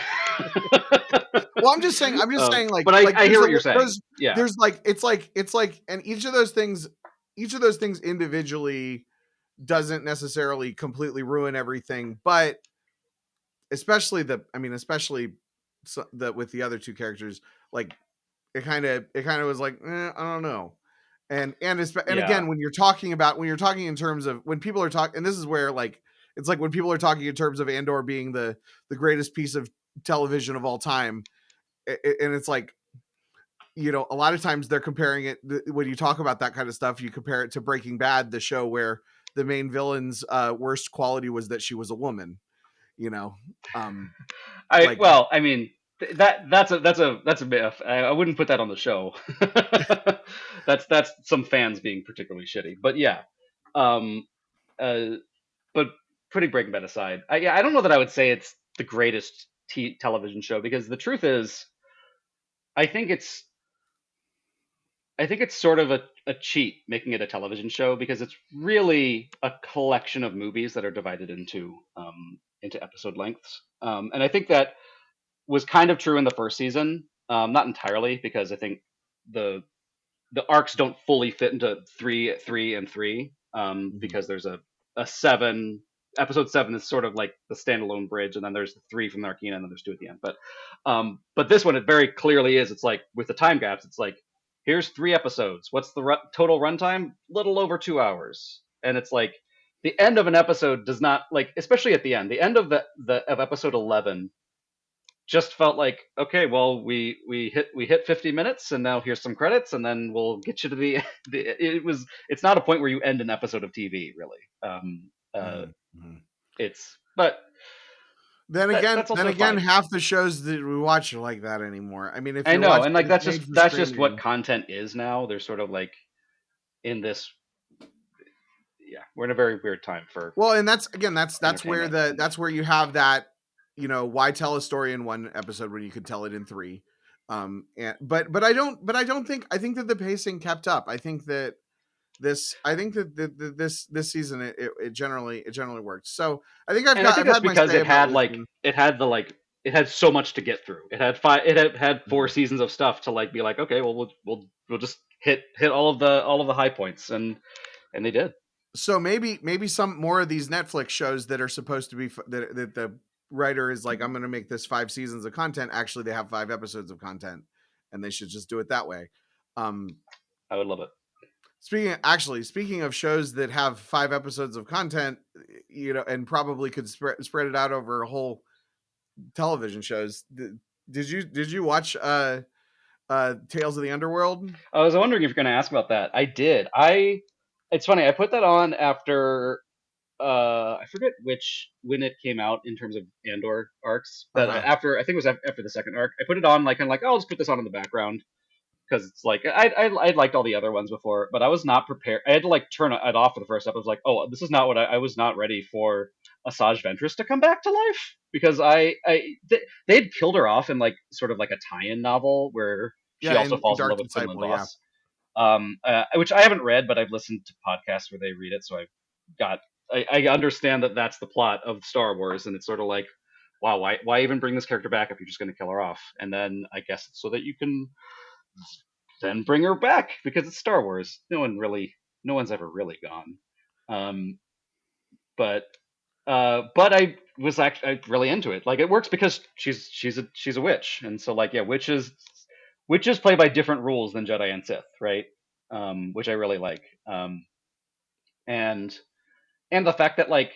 Speaker 1: well, I'm just saying, like
Speaker 2: I
Speaker 1: there's
Speaker 2: hear
Speaker 1: a
Speaker 2: what you're saying. Yeah,
Speaker 1: there's like it's like, and each of those things individually doesn't necessarily completely ruin everything, but especially the with the other two characters, like it kind of was like, I don't know. And
Speaker 2: yeah,
Speaker 1: again, when you're talking in terms of, when people are talking, and this is where, like, it's like when people are talking in terms of Andor being the greatest piece of television of all time. And it's like, a lot of times they're comparing it, when you talk about that kind of stuff, you compare it to Breaking Bad, the show where the main villain's worst quality was that she was a woman. you know um
Speaker 2: I
Speaker 1: like
Speaker 2: well, I mean that's a myth. I wouldn't put that on the show. That's some fans being particularly shitty. But yeah, um, uh, but putting Breaking Bad aside, yeah, I don't know that I would say it's the greatest television show, because the truth is, I think it's I think it's sort of a cheat making it a television show, because it's really a collection of movies that are divided into episode lengths. And I think that was kind of true in the first season, not entirely, because I think the the arcs don't fully fit into three, and three,
Speaker 1: mhm,
Speaker 2: because there's a seven. Episode seven is sort of like the standalone bridge, and then there's the three from Narkina, and then there's two at the end. But this one, it very clearly is. It's like with the time gaps, it's like, here's three episodes. What's the total runtime? Little over 2 hours, and it's like the end of an episode does not, like, especially at the end. The end of the of episode 11 just felt like, okay, well, we hit 50 minutes, and now here's some credits, and then we'll get you to it's not a point where you end an episode of TV, really.
Speaker 1: mhm, mhm.
Speaker 2: It's but
Speaker 1: then
Speaker 2: that
Speaker 1: again
Speaker 2: that's
Speaker 1: then
Speaker 2: also
Speaker 1: again
Speaker 2: fine.
Speaker 1: half the shows that we watch are like that anymore. I mean, if
Speaker 2: I
Speaker 1: you're
Speaker 2: know,
Speaker 1: watching
Speaker 2: and like
Speaker 1: it's made for
Speaker 2: that's just what
Speaker 1: streaming.
Speaker 2: content is now. They're sort of like in this, yeah, we're in a very weird time for
Speaker 1: Well, and that's where
Speaker 2: entertainment, and
Speaker 1: you have that, why tell a story in one episode when you could tell it in three. And but I think that the pacing kept up. I think that this season it generally worked. So
Speaker 2: And I think
Speaker 1: I've
Speaker 2: that's
Speaker 1: had my
Speaker 2: because
Speaker 1: say
Speaker 2: it
Speaker 1: about
Speaker 2: had
Speaker 1: Lucian.
Speaker 2: it had so much to get through. It had four
Speaker 1: Mhm.
Speaker 2: seasons of stuff to like be like, okay, well we'll just hit all of the high points, and they did.
Speaker 1: So maybe some more of these Netflix shows that are supposed to be that the writer is like, I'm going to make this 5 seasons of content. Actually, they have 5 episodes of content, and they should just do it that way. Um,
Speaker 2: I would love it.
Speaker 1: speaking of shows that have 5 episodes of content, and probably could spread it out over a whole television shows. Did you watch Tales of the Underworld?
Speaker 2: I was wondering if you're going to ask about that. I did. It's funny. I put that on after I forget which when it came out in terms of Andor arcs,
Speaker 1: Uh
Speaker 2: but
Speaker 1: huh.
Speaker 2: after I think it was after the second arc, I put it on like kind of like, oh, I'll just put this on in the background because it's like I liked all the other ones before, but I was not prepared. I had to like turn it off for the first episode. I was like, oh, this is not what I was not ready for Asajj Ventress to come back to life because they had killed her off in like sort of like a tie-in novel where she
Speaker 1: Yeah,
Speaker 2: also
Speaker 1: in
Speaker 2: falls in
Speaker 1: Dark
Speaker 2: love with Quinlan
Speaker 1: Disciple. Yeah.
Speaker 2: Voss, which I haven't read, but I've listened to podcasts where they read it, so got I understand that that's the plot of Star Wars, and it's sort of like, wow, why even bring this character back if you're just going to kill her off? And then I guess it's so that you can then bring her back because it's Star Wars. No one's ever really gone. Um, but but I was actually really into it. Like it works because she's a witch, and so like yeah, witches play by different rules than Jedi and Sith, right? Which I really like. And and the fact that like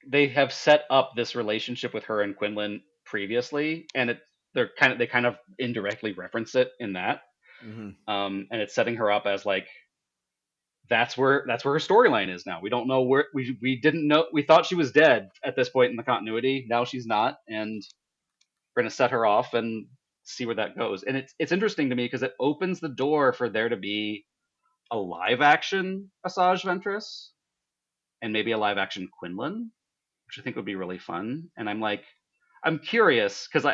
Speaker 2: they have set up this relationship with her and Quinlan previously, and they kind of indirectly reference it in that.
Speaker 1: Hmm.
Speaker 2: And it's setting her up as like that's where her storyline is now. We don't know where we didn't know we thought she was dead at this point in the continuity. Now she's not, and we're gonna set her off and see where that goes. And it's interesting to me because it opens the door for there to be a live action Asajj Ventress and maybe a live action Quinlan, which I think would be really fun. And I'm like, I'm curious because I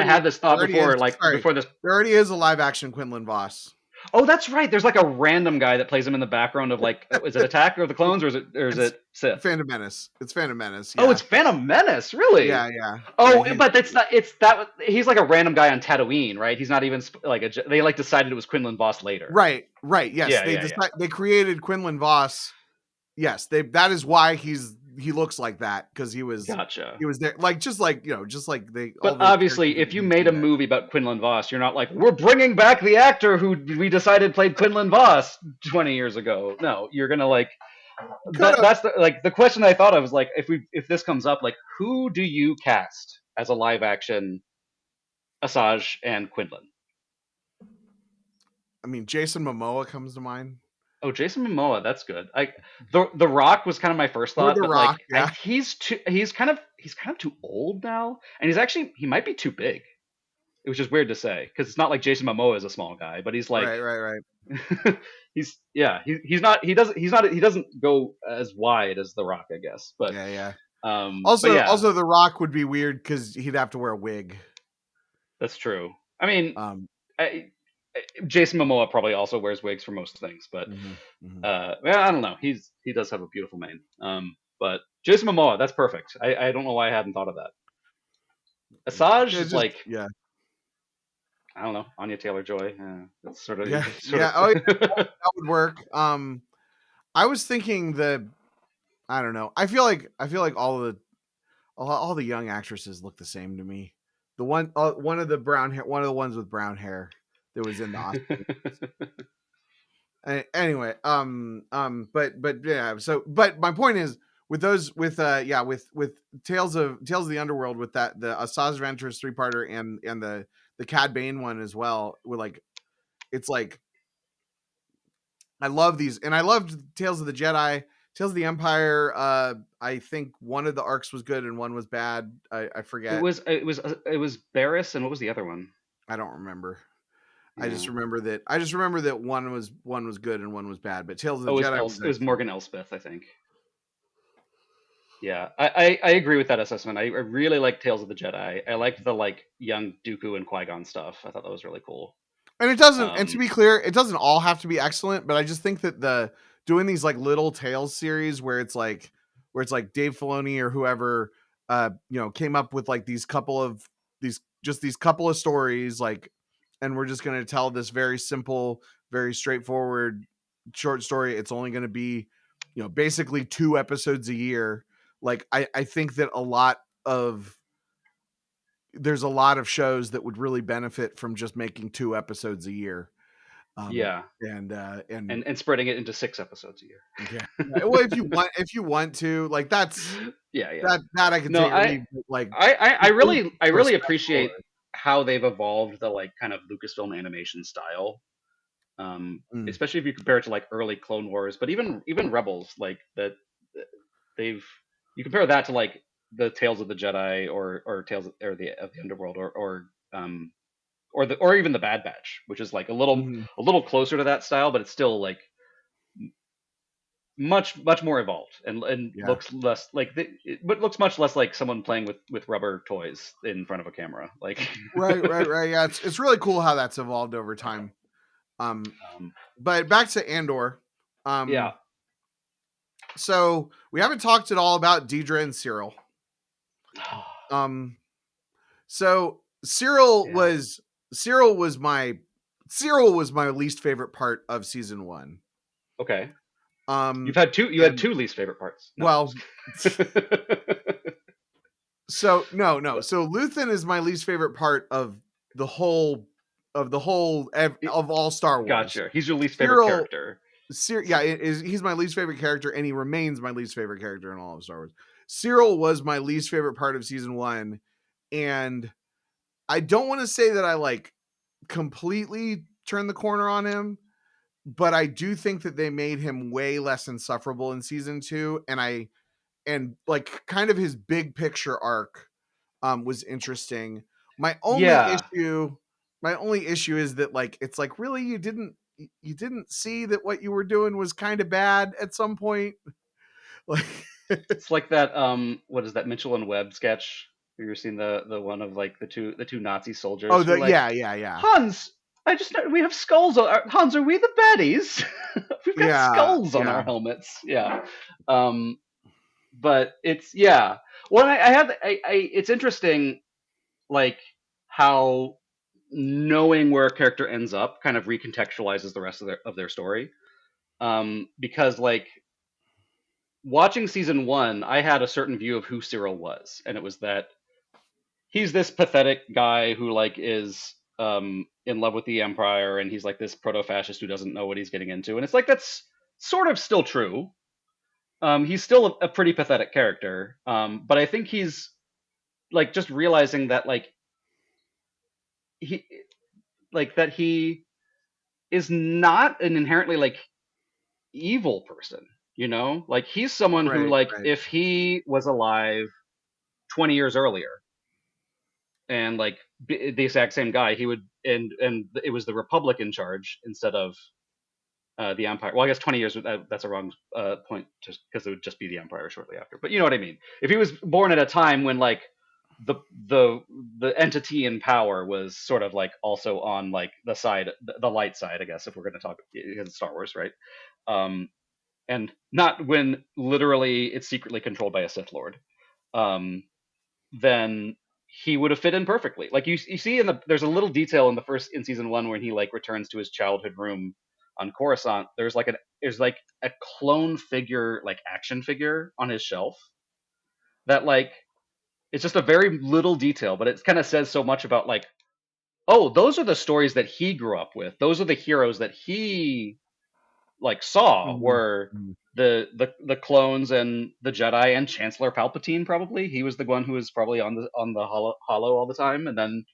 Speaker 2: had this
Speaker 1: There
Speaker 2: thought
Speaker 1: already is.
Speaker 2: before, like
Speaker 1: Sorry,
Speaker 2: before this.
Speaker 1: there already is a live action Quinlan Voss.
Speaker 2: Oh, that's right. There's like a random guy that plays him in the background of like, is it Attack of the Clones or is
Speaker 1: It's
Speaker 2: it Sith?
Speaker 1: Phantom Menace. It's Phantom Menace.
Speaker 2: Oh,
Speaker 1: Yeah,
Speaker 2: it's Phantom Menace, really?
Speaker 1: yeah.
Speaker 2: Oh, but it's not. It's that he's like a random guy on Tatooine, right? He's not even like a. They like decided it was Quinlan Voss later.
Speaker 1: Right. Yes,
Speaker 2: Yeah, yeah, yeah.
Speaker 1: they created Quinlan Voss. Yes, they that is why he looks like that, because
Speaker 2: Gotcha.
Speaker 1: he was there, like, just like, just like they all
Speaker 2: But
Speaker 1: the characters
Speaker 2: obviously,
Speaker 1: in
Speaker 2: if you
Speaker 1: the
Speaker 2: made a
Speaker 1: Walking Dead.
Speaker 2: movie about Quinlan Voss, you're not like we're bringing back the actor who we decided played Quinlan Voss 20 years ago. No, you're gonna like
Speaker 1: Could have.
Speaker 2: that's the question I thought of was like if this comes up, like who do you cast as a live action Asajj and Quinlan?
Speaker 1: I mean, Jason Momoa comes to mind.
Speaker 2: Oh, Jason Momoa, that's good. The Rock was kind of my first
Speaker 1: Or
Speaker 2: thought,
Speaker 1: The
Speaker 2: but like
Speaker 1: Rock. Yeah.
Speaker 2: he's kind of too old now, and he might be too big. It was just weird to say because it's not like Jason Momoa is a small guy, but he's like
Speaker 1: Right.
Speaker 2: he doesn't go as wide as The Rock, I guess.
Speaker 1: Yeah.
Speaker 2: But yeah,
Speaker 1: Also, The Rock would be weird because he'd have to wear a wig.
Speaker 2: that's true. I mean,
Speaker 1: Um.
Speaker 2: I, Jason Momoa probably also wears wigs for most things, but
Speaker 1: Mhm, mhm.
Speaker 2: well, I don't know. He does have a beautiful mane. But Jason Momoa, that's perfect. I don't know why I hadn't thought of that. Asajj
Speaker 1: Yeah,
Speaker 2: is
Speaker 1: just
Speaker 2: like
Speaker 1: yeah,
Speaker 2: I don't know Anya Taylor Joy. That's sort of sort
Speaker 1: yeah. Oh, yeah,
Speaker 2: of.
Speaker 1: that would work. I was thinking I don't know. I feel like all the young actresses look the same to me. The one of the brown hair, one of the ones with brown hair that was in the Oscar. Anyway, but yeah. So, but my point is, with those, with Tales of the Underworld, with that the Asajj Ventress 3-parter, and the Cad Bane one as well. With like, it's like, I love these, and I loved Tales of the Jedi, Tales of the Empire. I think one of the arcs was good and one was bad. I forget.
Speaker 2: It was Barris, and what was the other one?
Speaker 1: I don't remember.
Speaker 2: Yeah.
Speaker 1: I just remember that one was good and one was bad. But Tales of the
Speaker 2: Oh,
Speaker 1: Jedi was
Speaker 2: It was
Speaker 1: excellent.
Speaker 2: Morgan Elspeth, I think. Yeah, I agree with that assessment. I really like Tales of the Jedi. I liked the like young Dooku and Qui Gon stuff. I thought that was really cool.
Speaker 1: And it doesn't, and to
Speaker 2: Um,
Speaker 1: be clear, it doesn't all have to be excellent, but I just think that the doing these like little tales series where it's like Dave Filoni or whoever came up with like these couple of stories, like, and we're just gonna tell this very simple, very straightforward short story. It's only gonna be, basically 2 episodes a year. Like I think that of there's a lot of shows that would really benefit from just making 2 episodes a year. Um,
Speaker 2: yeah,
Speaker 1: and
Speaker 2: and spreading it into 6 episodes a
Speaker 1: yeah,
Speaker 2: year.
Speaker 1: well, if you want to, like,
Speaker 2: Yeah, yeah.
Speaker 1: that I could
Speaker 2: No,
Speaker 1: take or leave, but, like,
Speaker 2: I
Speaker 1: those
Speaker 2: really I
Speaker 1: are
Speaker 2: really
Speaker 1: special.
Speaker 2: appreciate how they've evolved the like kind of Lucasfilm animation style.
Speaker 1: Mm,
Speaker 2: Especially if you compare it to like early Clone Wars, but even Rebels, like that they've you compare that to like the Tales of the Jedi or Tales or the of the Underworld or even the Bad Batch, which is like
Speaker 1: mhm,
Speaker 2: a little closer to that style, but it's still like much more evolved and
Speaker 1: yeah.
Speaker 2: looks less like but looks much less like someone playing with rubber toys in front of a camera. Like,
Speaker 1: Right, right, right, yeah, it's really cool how that's evolved over time. Um,
Speaker 2: um,
Speaker 1: but back to Andor.
Speaker 2: yeah,
Speaker 1: Um, so we haven't talked at all about Deidre and Cyril. Um, so
Speaker 2: yeah,
Speaker 1: Cyril was my Cyril was my least favorite part of season 1.
Speaker 2: okay.
Speaker 1: Um,
Speaker 2: You had
Speaker 1: and
Speaker 2: two least favorite parts. No.
Speaker 1: well, so no, no. So Luthen is my least favorite part the whole of all Star Wars.
Speaker 2: Gotcha. He's your least favorite
Speaker 1: Cyril,
Speaker 2: character.
Speaker 1: yeah, he's my least favorite character, and he remains my least favorite character in all of Star Wars. Cyril was my least favorite part of season 1, and I don't want to say that I like completely turned the corner on him, but I do think that they made him way less insufferable in season 2, and like kind of his big picture arc was interesting. My only
Speaker 2: Yeah,
Speaker 1: issue my only issue is that, like, it's like, really, you didn't see that what you were doing was kind of bad at some point? Like,
Speaker 2: it's like that. What is that Mitchell and Webb sketch? Have you ever seen the one of like the two Nazi soldiers
Speaker 1: oh,
Speaker 2: who are like,
Speaker 1: yeah.
Speaker 2: Hans, I just we have skulls on Hans. Are we the baddies? We've got
Speaker 1: Yeah,
Speaker 2: skulls on our
Speaker 1: yeah.
Speaker 2: helmets. Yeah. Um, but it's yeah. Well, I have it's interesting like how knowing where a character ends up kind of recontextualizes the rest of their story. Because like watching season one, I had a certain view of who Cyril was, and it was that he's this pathetic guy who like is in love with the Empire, and he's like this proto-fascist who doesn't know what he's getting into, and it's like that's sort of still true. He's still a pretty pathetic character, but I think he's like just realizing that he he is not an inherently like evil person. You know, like he's someone who
Speaker 1: Right,
Speaker 2: like
Speaker 1: right.
Speaker 2: if he was alive 20 years earlier and like the exact same guy, he would and it was the Republic in charge instead of the Empire. Well, I guess 20 years that's a wrong point, just because it would just be the Empire shortly after. But you know what I mean. If he was born at a time when like the the the entity in power was sort of like also on like the side, the light side, I guess, if we're going to talk because Star Wars, right? Um, and not when literally it's secretly controlled by a Sith Lord. Um, then he would have fit in perfectly. Like you see in there's a little detail in the first in season one when he like returns to his childhood room on Coruscant. There's like a clone figure, like action figure on his shelf that like it's just a very little detail, but it kind of says so much about like, oh, those are the stories that he grew up with. Those are the heroes that he like saw
Speaker 1: Mhm,
Speaker 2: were
Speaker 1: mhm.
Speaker 2: the clones and the Jedi and Chancellor Palpatine. Probably he was the one who was probably on the hollow all the time, and then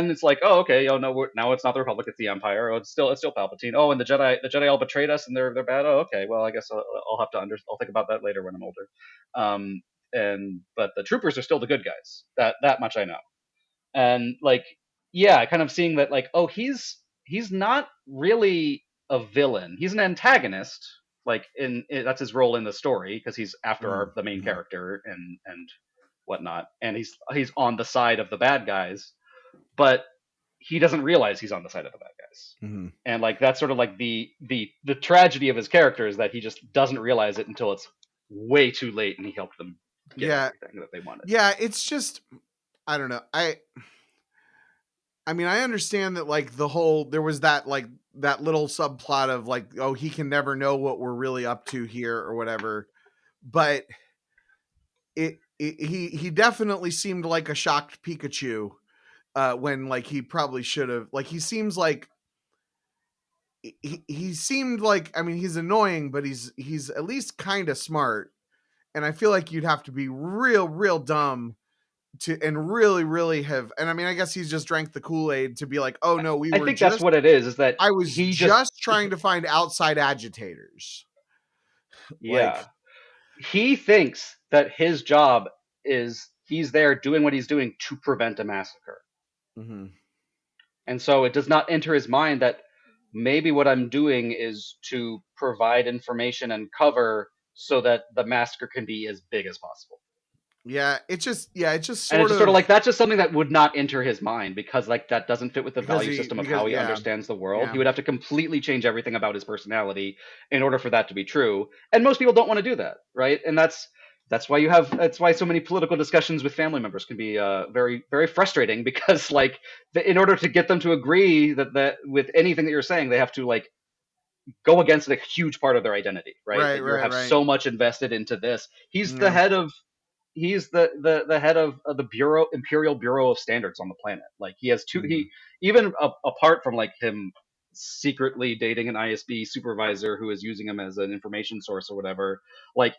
Speaker 2: it's like, oh, okay, oh no, now it's not the Republic, it's the Empire. Oh, it's still Palpatine. Oh, and the Jedi all betrayed us and they're bad. Oh, okay, well, I guess I'll have to I'll think about that later when I'm older. Um, and but the troopers are still the good guys. That much I know. And like, yeah, kind of seeing that like, oh, he's not really a villain. He's an antagonist, that's his role in the story because he's after
Speaker 1: Mhm,
Speaker 2: the main
Speaker 1: mhm,
Speaker 2: character and whatnot, and he's on the side of the bad guys, but he doesn't realize he's on the side of the bad guys.
Speaker 1: mhm.
Speaker 2: And like that's sort of like the tragedy of his character is that he just doesn't realize it until it's way too late and he helped them get
Speaker 1: Yeah,
Speaker 2: everything that they wanted.
Speaker 1: yeah, it's just I don't know. I mean, I understand that like there was that like that little subplot of like, oh, he can never know what we're really up to here or whatever. But he definitely seemed like a shocked Pikachu when like he probably should have like he seems like he seemed like I mean he's annoying, but he's at least kind of smart. And I feel like you'd have to be real dumb to and really have and I mean I guess he's just drank the Kool-Aid to be like, "Oh no, we
Speaker 2: I
Speaker 1: were
Speaker 2: think that's
Speaker 1: just
Speaker 2: what it is that
Speaker 1: I was
Speaker 2: he just
Speaker 1: just trying to find outside agitators." Like,
Speaker 2: yeah, he thinks that his job is he's there doing what he's doing to prevent a massacre.
Speaker 1: mhm.
Speaker 2: And so it does not enter his mind that maybe what I'm doing is to provide information and cover so that the massacre can be as big as possible.
Speaker 1: Yeah, it just
Speaker 2: And it's
Speaker 1: sort
Speaker 2: just sort of
Speaker 1: of
Speaker 2: like that's just something that would not enter his mind because like that doesn't fit with the value system of
Speaker 1: because
Speaker 2: how he
Speaker 1: yeah,
Speaker 2: understands the world.
Speaker 1: yeah.
Speaker 2: He would have to completely change everything about his personality in order for that to be true. And most people don't want to do that, right? And that's why so many political discussions with family members can be very frustrating because like in order to get them to agree that with anything that you're saying, they have to like go against a huge part of their identity, right?
Speaker 1: Right,
Speaker 2: That you
Speaker 1: right,
Speaker 2: have
Speaker 1: right.
Speaker 2: so much invested into this.
Speaker 1: Yeah.
Speaker 2: He's the head of the bureau Imperial Bureau of Standards on the planet. Like he has two
Speaker 1: Mhm.
Speaker 2: he even apart from like him secretly dating an ISB supervisor who is using him as an information source or whatever. Like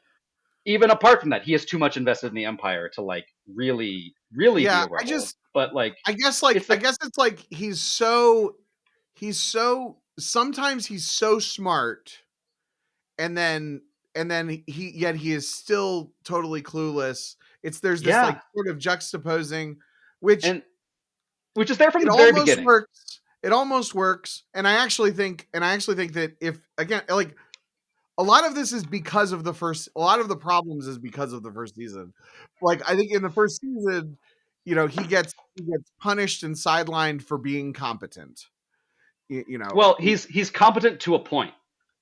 Speaker 2: even apart from that, he has too much invested in the Empire to like really be
Speaker 1: Yeah,
Speaker 2: a rebel. But like it's
Speaker 1: I
Speaker 2: the
Speaker 1: guess it's like he's so sometimes he's so smart and then he yet he is still totally clueless. It's there's this like
Speaker 2: yeah,
Speaker 1: sort of juxtaposing which
Speaker 2: and which is there from
Speaker 1: it
Speaker 2: the very
Speaker 1: almost
Speaker 2: beginning.
Speaker 1: works. It almost works. And I actually think that if again like a lot of this is because of the first a lot of the problems is because of the first season. Like I think in the first season, he gets punished and sidelined for being competent. You know.
Speaker 2: Well, he's competent to a point.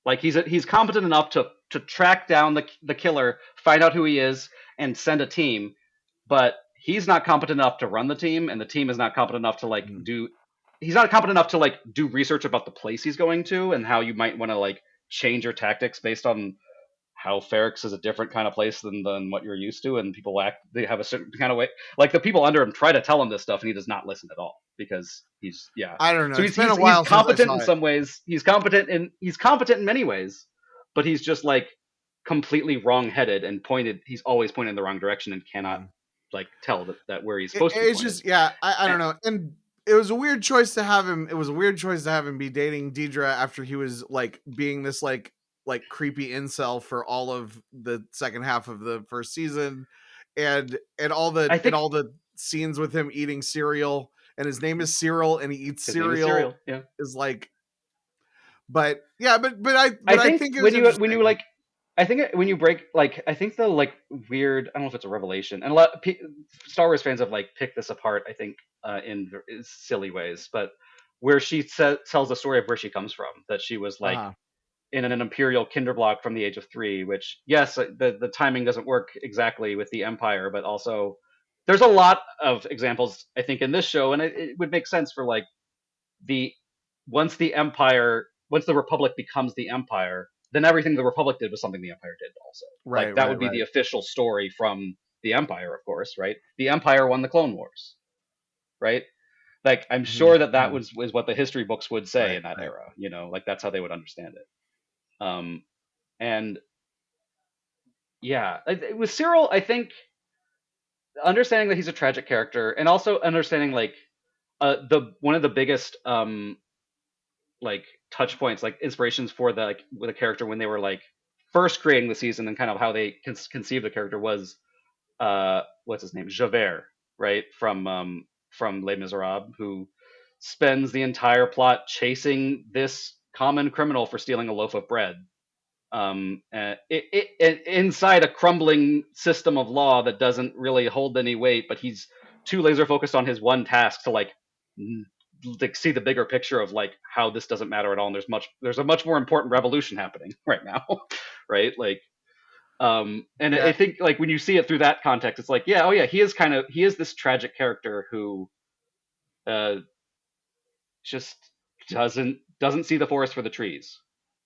Speaker 2: Like he's competent enough to track down the killer, find out who he is, and send a team. But he's not competent enough to run the team, and the team is not competent enough to like
Speaker 1: Mhm.
Speaker 2: do. He's not competent enough to like do research about the place he's going to and how you might want to like change your tactics based on how Ferrex is a different kind of place than what you're used to, and people act they have a certain kind of way. Like the people under him try to tell him this stuff, and he does not listen at all because he's yeah.
Speaker 1: I don't know.
Speaker 2: So
Speaker 1: It's been a
Speaker 2: he's
Speaker 1: while since I
Speaker 2: competent
Speaker 1: saw
Speaker 2: in
Speaker 1: it.
Speaker 2: some ways. He's competent in many ways, but he's just like completely wrong headed and pointed. He's always pointed in the wrong direction and cannot
Speaker 1: Yeah.
Speaker 2: like tell that where he's supposed to be
Speaker 1: It's
Speaker 2: pointed.
Speaker 1: just yeah, I
Speaker 2: And
Speaker 1: don't know. And it was a weird choice to have him. It was a weird choice to have him be dating Deidre after he was like being this like creepy incel for all of the second half of the first season,
Speaker 2: I think
Speaker 1: all the scenes with him eating cereal, and his name is Cyril, and he eats
Speaker 2: his name is
Speaker 1: cereal
Speaker 2: Serial. Yeah.
Speaker 1: is like, but yeah,
Speaker 2: I
Speaker 1: but I
Speaker 2: think
Speaker 1: think it was
Speaker 2: when you
Speaker 1: interesting.
Speaker 2: like I think when you break like I think the like weird I don't know if it's a revelation and a lot Star Wars fans have like picked this apart I think in silly ways but where she tells the story of where she comes from that she was
Speaker 1: Uh
Speaker 2: like
Speaker 1: huh.
Speaker 2: in an imperial kinderblock from the age of 3 which yes the timing doesn't work exactly with the Empire but also there's a lot of examples I think in this show and it would make sense for like the once the Republic becomes the Empire, then everything the Republic did was something the Empire did also.
Speaker 1: Right,
Speaker 2: Like that
Speaker 1: right,
Speaker 2: would be the
Speaker 1: right.
Speaker 2: official story from the Empire, of course, right? The Empire won the Clone Wars, right? Like I'm
Speaker 1: Hmm.
Speaker 2: sure that
Speaker 1: Hmm.
Speaker 2: was what the history books would say
Speaker 1: Right,
Speaker 2: in that
Speaker 1: right.
Speaker 2: era. Like that's how they would understand it. And yeah, with Cyril, I think understanding that he's a tragic character and also understanding like the one of the biggest like touch points, like inspirations for the like with a character when they were like first creating the season and kind of how they conceived the character was what's his name Javert, right from Les Miserables, who spends the entire plot chasing this common criminal for stealing a loaf of bread, inside a crumbling system of law that doesn't really hold any weight, but he's too laser focused on his one task to like see the bigger picture of like how this doesn't matter at all. And there's a much more important revolution happening right now, right? Like, and I
Speaker 1: Yeah.
Speaker 2: think like when you see it through that context, it's like, yeah, oh yeah, he is this tragic character who uh, just doesn't see the forest for the trees.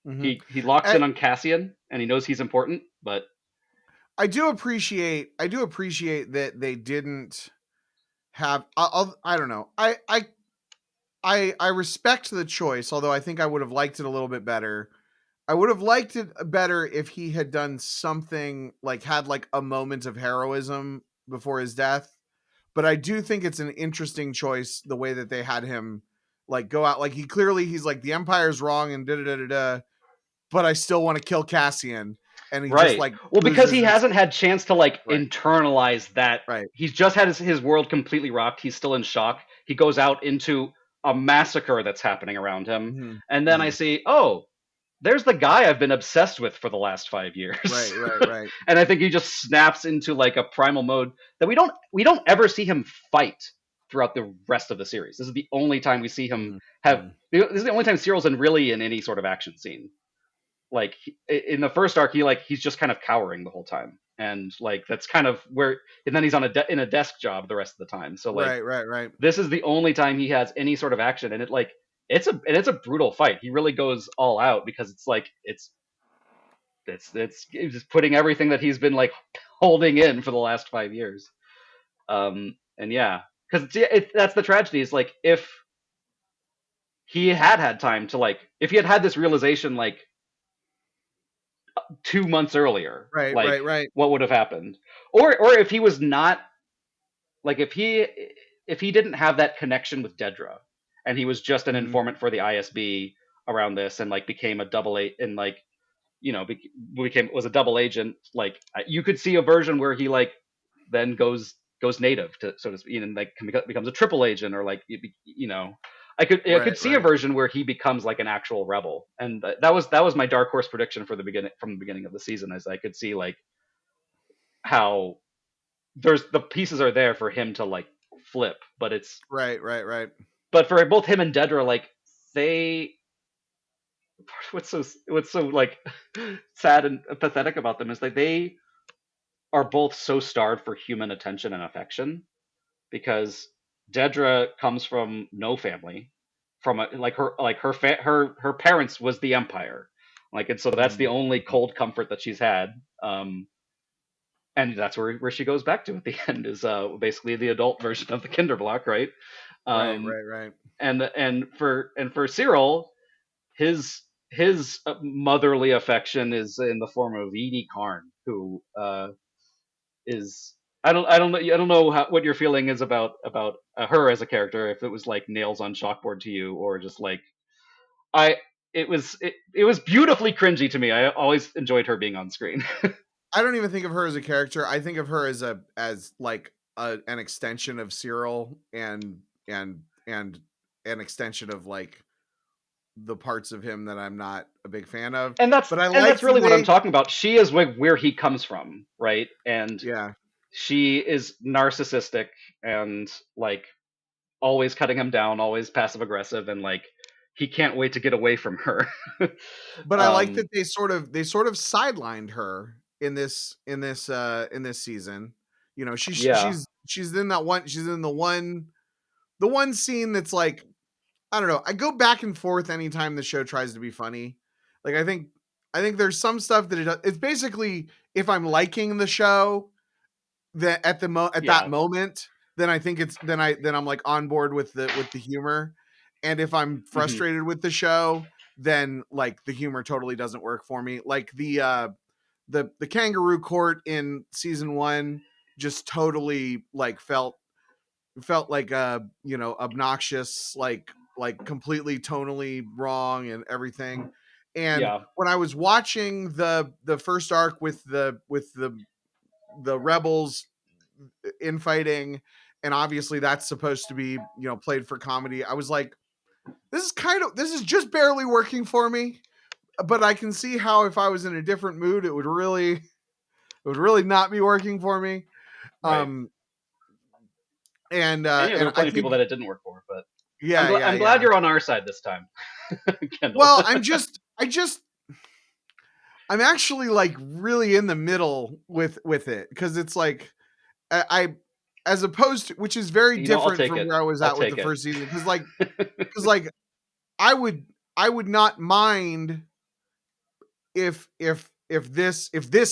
Speaker 1: Mhm.
Speaker 2: He locks
Speaker 1: I
Speaker 2: in on Cassian, and he knows he's important, but
Speaker 1: I do appreciate that they didn't have I don't know. I respect the choice, although I think I would have liked it a little bit better. I would have liked it better if he had done something like had like a moment of heroism before his death. But I do think it's an interesting choice the way that they had him like go out like he's like the empire's wrong and da da da da da, but I still want to kill Cassian, and he just
Speaker 2: right.
Speaker 1: like
Speaker 2: Well, because
Speaker 1: loses
Speaker 2: he
Speaker 1: his
Speaker 2: hasn't had chance to like
Speaker 1: right.
Speaker 2: internalize that.
Speaker 1: Right.
Speaker 2: He's just had his world completely rocked. He's still in shock. He goes out into a massacre that's happening around him,
Speaker 1: Mhm.
Speaker 2: and then I
Speaker 1: Mhm.
Speaker 2: see, oh, there's the guy I've been obsessed with for the last 5 years.
Speaker 1: Right, right, right.
Speaker 2: And I think he just snaps into like a primal mode that we don't ever see him fight throughout the rest of the series. This is the only time we see him
Speaker 1: Mhm.
Speaker 2: have.
Speaker 1: Mhm.
Speaker 2: This is the only time Cyril's in really in any sort of action scene. Like in the first arc, he's just kind of cowering the whole time, and like that's kind of where. And then he's on in a desk job the rest of the time. So like
Speaker 1: Right, right, right.
Speaker 2: this is the only time he has any sort of action, and it's a brutal fight. He really goes all out because it's like it's just putting everything that he's been like holding in for the last 5 years. And yeah, because that's the tragedy. Is like if he had time to like if he had this realization like 2 months earlier,
Speaker 1: Right,
Speaker 2: like
Speaker 1: right, right.
Speaker 2: what would have happened, or if he was not like if he didn't have that connection with Dedra, and he was just an
Speaker 1: Mhm.
Speaker 2: informant for the ISB around this, and like became a double eight and like became was a double agent. Like you could see a version where he like then goes native to so to speak, and like becomes a triple agent, or like I could
Speaker 1: Right,
Speaker 2: see a
Speaker 1: right.
Speaker 2: version where he becomes like an actual rebel, and that was my dark horse prediction for the beginning from the beginning of the season, as I could see like how there's the pieces are there for him to like flip,
Speaker 1: Right, right, right.
Speaker 2: but for both him and Dedra, like they what's so like sad and pathetic about them is like they are both so starved for human attention and affection because Dedra comes from no family, from her parents was the Empire, like, and so that's the
Speaker 1: Mhm.
Speaker 2: only
Speaker 1: Mhm.
Speaker 2: cold comfort that she's had, and that's where she goes back to at the end is basically the adult version of the Kinderblock, right?
Speaker 1: Right,
Speaker 2: Um,
Speaker 1: right, right.
Speaker 2: and for Cyril, his motherly affection is in the form of Edie Karn, who is I don't know what your feeling is about her as a character. If it was like nails on chalkboard to you, or just like I it was beautifully cringy to me. I always enjoyed her being on screen.
Speaker 1: I don't even think of her as a character. I think of her as like an extension of Cyril and an extension of like the parts of him that I'm not a big fan of.
Speaker 2: and that's
Speaker 1: But I
Speaker 2: and that's
Speaker 1: liked that
Speaker 2: really what I'm
Speaker 1: they
Speaker 2: talking about. She is where he comes from, right? And
Speaker 1: yeah.
Speaker 2: she is narcissistic and like always cutting him down, always passive aggressive, and like he can't wait to get away from her.
Speaker 1: But I like
Speaker 2: um,
Speaker 1: that they sort of sidelined her in this season. You know,
Speaker 2: yeah,
Speaker 1: she's in that one she's in the one scene that's like I don't know. I go back and forth anytime the show tries to be funny. Like I think there's some stuff that it's basically if I'm liking the show that at that
Speaker 2: yeah,
Speaker 1: moment, then I think it's then I'm like on board with the humor. And if I'm
Speaker 2: hmm
Speaker 1: frustrated with the show, then like the humor totally doesn't work for me. Like the kangaroo court in season 1 just totally like felt like obnoxious, like completely tonally wrong and everything. And
Speaker 2: yeah,
Speaker 1: when I was watching the first arc with the rebels infighting, and obviously that's supposed to be played for comedy, I was like, this is just barely working for me. but I can see how if I was in a different mood, it would really not be working for me.
Speaker 2: Right.
Speaker 1: Um,
Speaker 2: And yeah, there
Speaker 1: and
Speaker 2: were
Speaker 1: I
Speaker 2: plenty of people
Speaker 1: think,
Speaker 2: that it didn't work for, but
Speaker 1: yeah, yeah,
Speaker 2: I'm glad
Speaker 1: yeah.
Speaker 2: you're on our side this time, Kendall.
Speaker 1: Well, I'm actually like really in the middle with it because it's like I as opposed to, which is very
Speaker 2: I'll
Speaker 1: different
Speaker 2: take
Speaker 1: from
Speaker 2: it.
Speaker 1: where I was
Speaker 2: I'll
Speaker 1: at with the
Speaker 2: take it.
Speaker 1: first season because like I would not mind if this